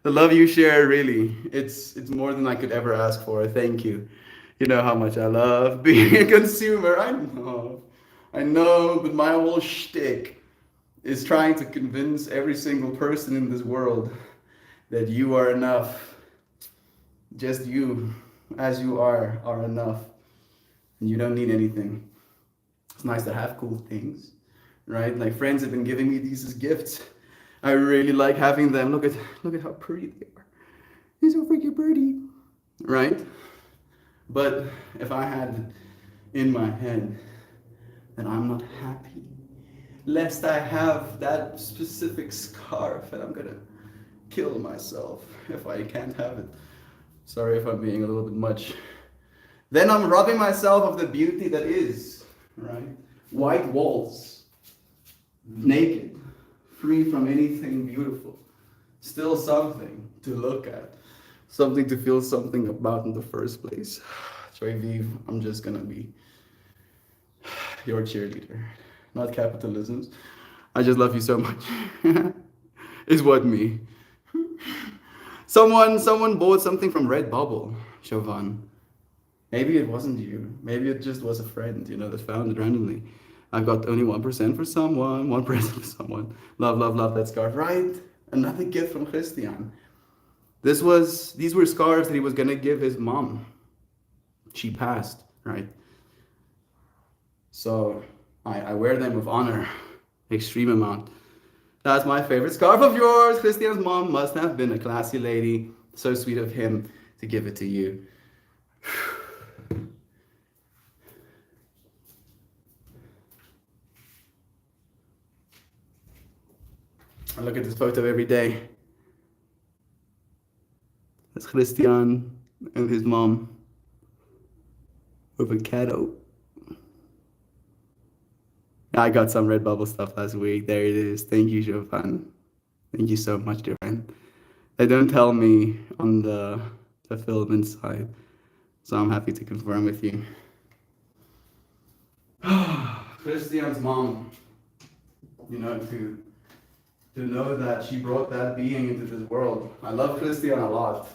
The love you share, really. It's more than I could ever ask for. Thank you. You know how much I love being a consumer. I know, but my whole shtick is trying to convince every single person in this world that you are enough. Just you, as you are enough. And you don't need anything. It's nice to have cool things, right? Like friends have been giving me these as gifts. I really like having them. Look at how pretty they are. They're so freaking pretty, right? But if I had in my head that I'm not happy, lest I have that specific scarf and I'm gonna kill myself if I can't have it. Sorry if I'm being a little bit much. Then I'm robbing myself of the beauty that is, right? White walls, naked, free from anything beautiful. Still something to look at, something to feel something about in the first place. Joy Vive, I'm just gonna be your cheerleader, not capitalism's. I just love you so much. Is what me. Someone bought something from Redbubble, Jovan. Maybe it wasn't you. Maybe it just was a friend, that found it randomly. I got only 1% for someone, 1% for someone. Love that scarf. Right? Another gift from Christian. These were scarves that he was gonna give his mom. She passed, right? So I wear them with honor, extreme amount. That's my favorite scarf of yours. Christian's mom must have been a classy lady. So sweet of him to give it to you. I look at this photo every day. That's Christian and his mom with a kiddo. I got some Redbubble stuff last week. There it is. Thank you, Jovan. Thank you so much, dear friend. They don't tell me on the fulfillment side, so I'm happy to confirm with you. Christian's mom, to know that she brought that being into this world. I love Christian a lot,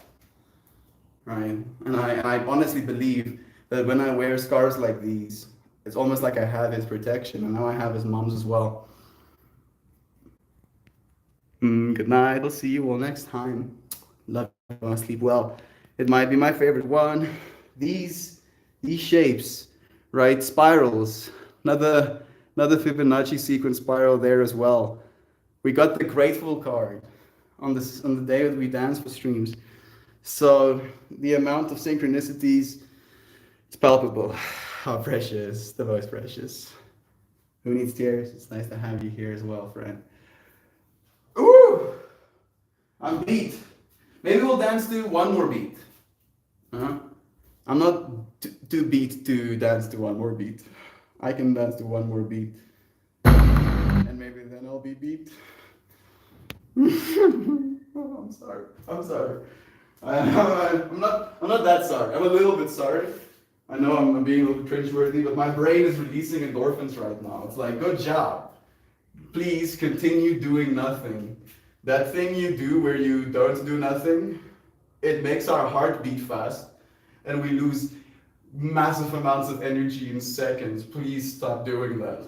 right? And I honestly believe that when I wear scarves like these, it's almost like I have his protection, and now I have his mom's as well. Good night. I'll see you all next time. Love you. Sleep well. It might be my favorite one. These shapes, right? Spirals. Another Fibonacci sequence spiral there as well. We got the grateful card on the day that we danced for streams. So the amount of synchronicities, it's palpable. How precious, the most precious. Who needs tears? It's nice to have you here as well, friend. Ooh, I'm beat. Maybe we'll dance to one more beat. I'm not too beat to dance to one more beat. I can dance to one more beat, and maybe then I'll be beat. Oh, I'm sorry. I'm not that sorry. I'm a little bit sorry. I know I'm being a little cringeworthy, but my brain is releasing endorphins right now. It's like, good job. Please continue doing nothing. That thing you do where you don't do nothing, it makes our heart beat fast, and we lose massive amounts of energy in seconds. Please stop doing that.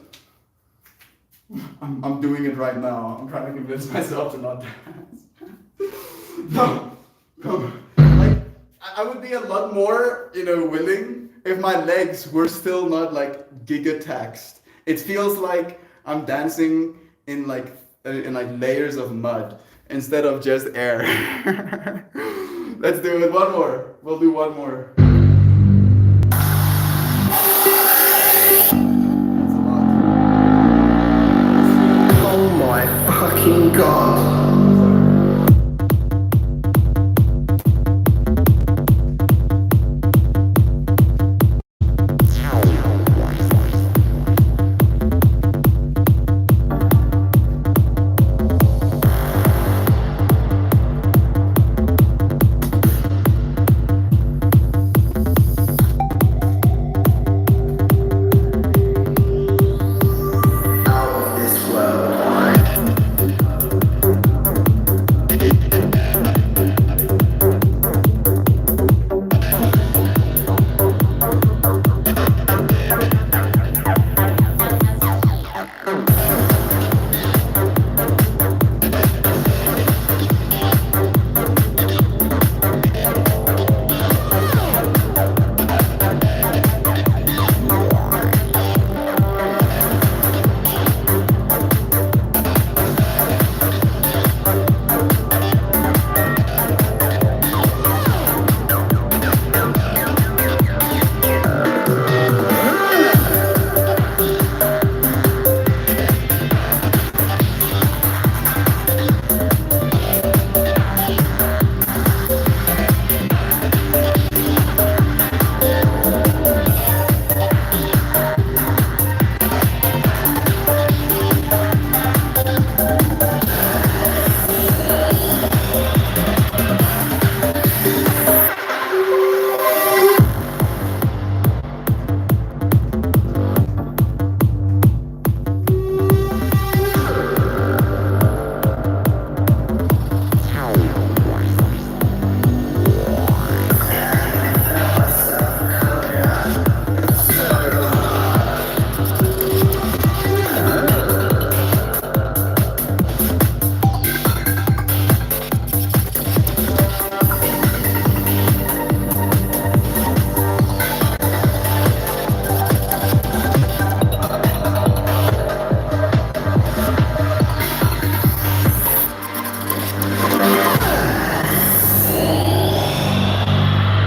I'm doing it right now. I'm trying to convince myself to not dance. No, come on. Like, I would be a lot more, willing if my legs were still not like giga taxed It feels like I'm dancing in like layers of mud instead of just air. Let's do it. One more. We'll do one more. That's a lot. Oh my fucking god.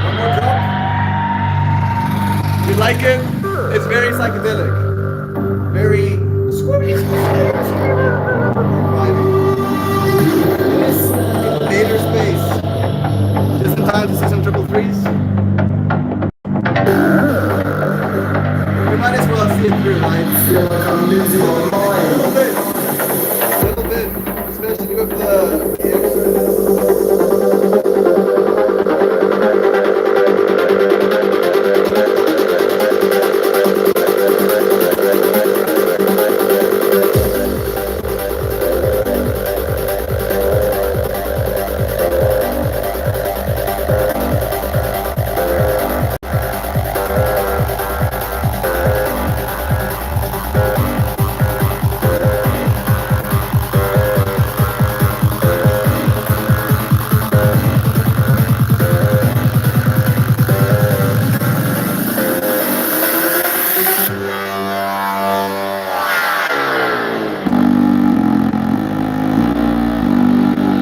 One more drop. You like it? It's very psychedelic. Very Invader space. Just in time to see some triple threes. We might as well see it through, right? Feel like I'm losing my mind. A little bit, especially with the extra.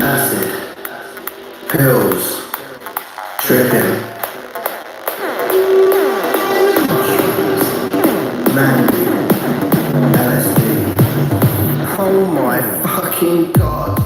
Acid. Pills. Tripping. Mandy. LSD. Oh my fucking god.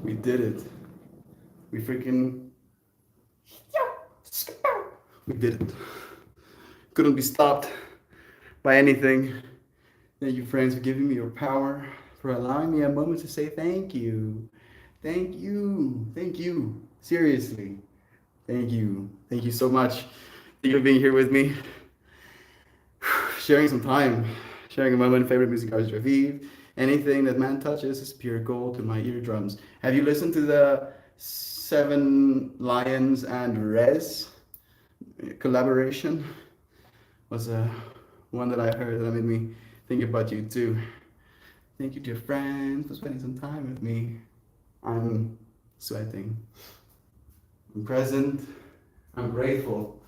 We did it. We freaking. We did it. Couldn't be stopped by anything. Thank you, friends, for giving me your power, for allowing me a moment to say thank you. Thank you. Thank you. Seriously. Thank you. Thank you so much. Thank you for being here with me. Sharing some time. Sharing a moment. Favorite music artist, Raviv. Anything that man touches is pure gold to my eardrums. Have you listened to the Seven Lions and Rez collaboration? Was one that I heard that made me think about you too. Thank you, dear friends, for spending some time with me. I'm sweating. I'm present. I'm grateful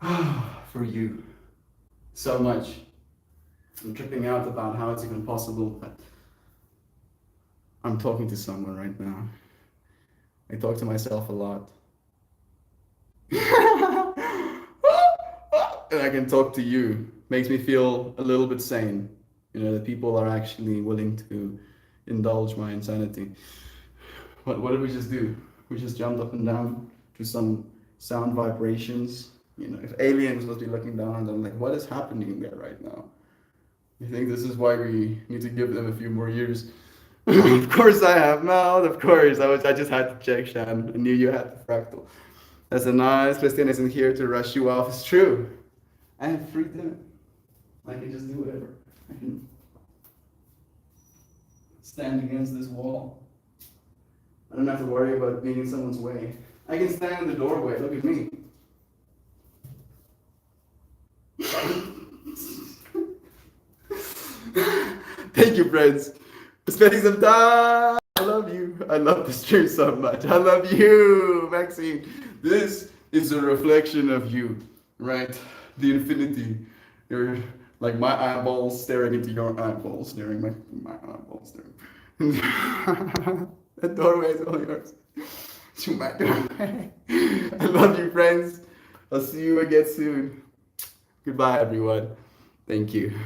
for you so much. I'm tripping out about how it's even possible, but I'm talking to someone right now. I talk to myself a lot. And I can talk to you. Makes me feel a little bit sane. You know, that people are actually willing to indulge my insanity. What did we just do? We just jumped up and down to some sound vibrations. You know, if aliens must be looking down on them, like, what is happening there right now? I think this is why we need to give them a few more years. Of course I have mouth, of course. I just had to check, Shan. I knew you had the fractal. That's a nice. Christian isn't here to rush you off. It's true. I have free dinner. I can just do whatever. I can stand against this wall. I don't have to worry about being in someone's way. I can stand in the doorway. Look at me. Thank you, friends, for spending some time. I love you. I love the stream so much. I love you, Maxine. This is a reflection of you, right? The infinity. You're like my eyeballs staring into your eyeballs, staring my eyeballs staring. The doorway is all yours. To my doorway. I love you, friends. I'll see you again soon. Goodbye, everyone. Thank you.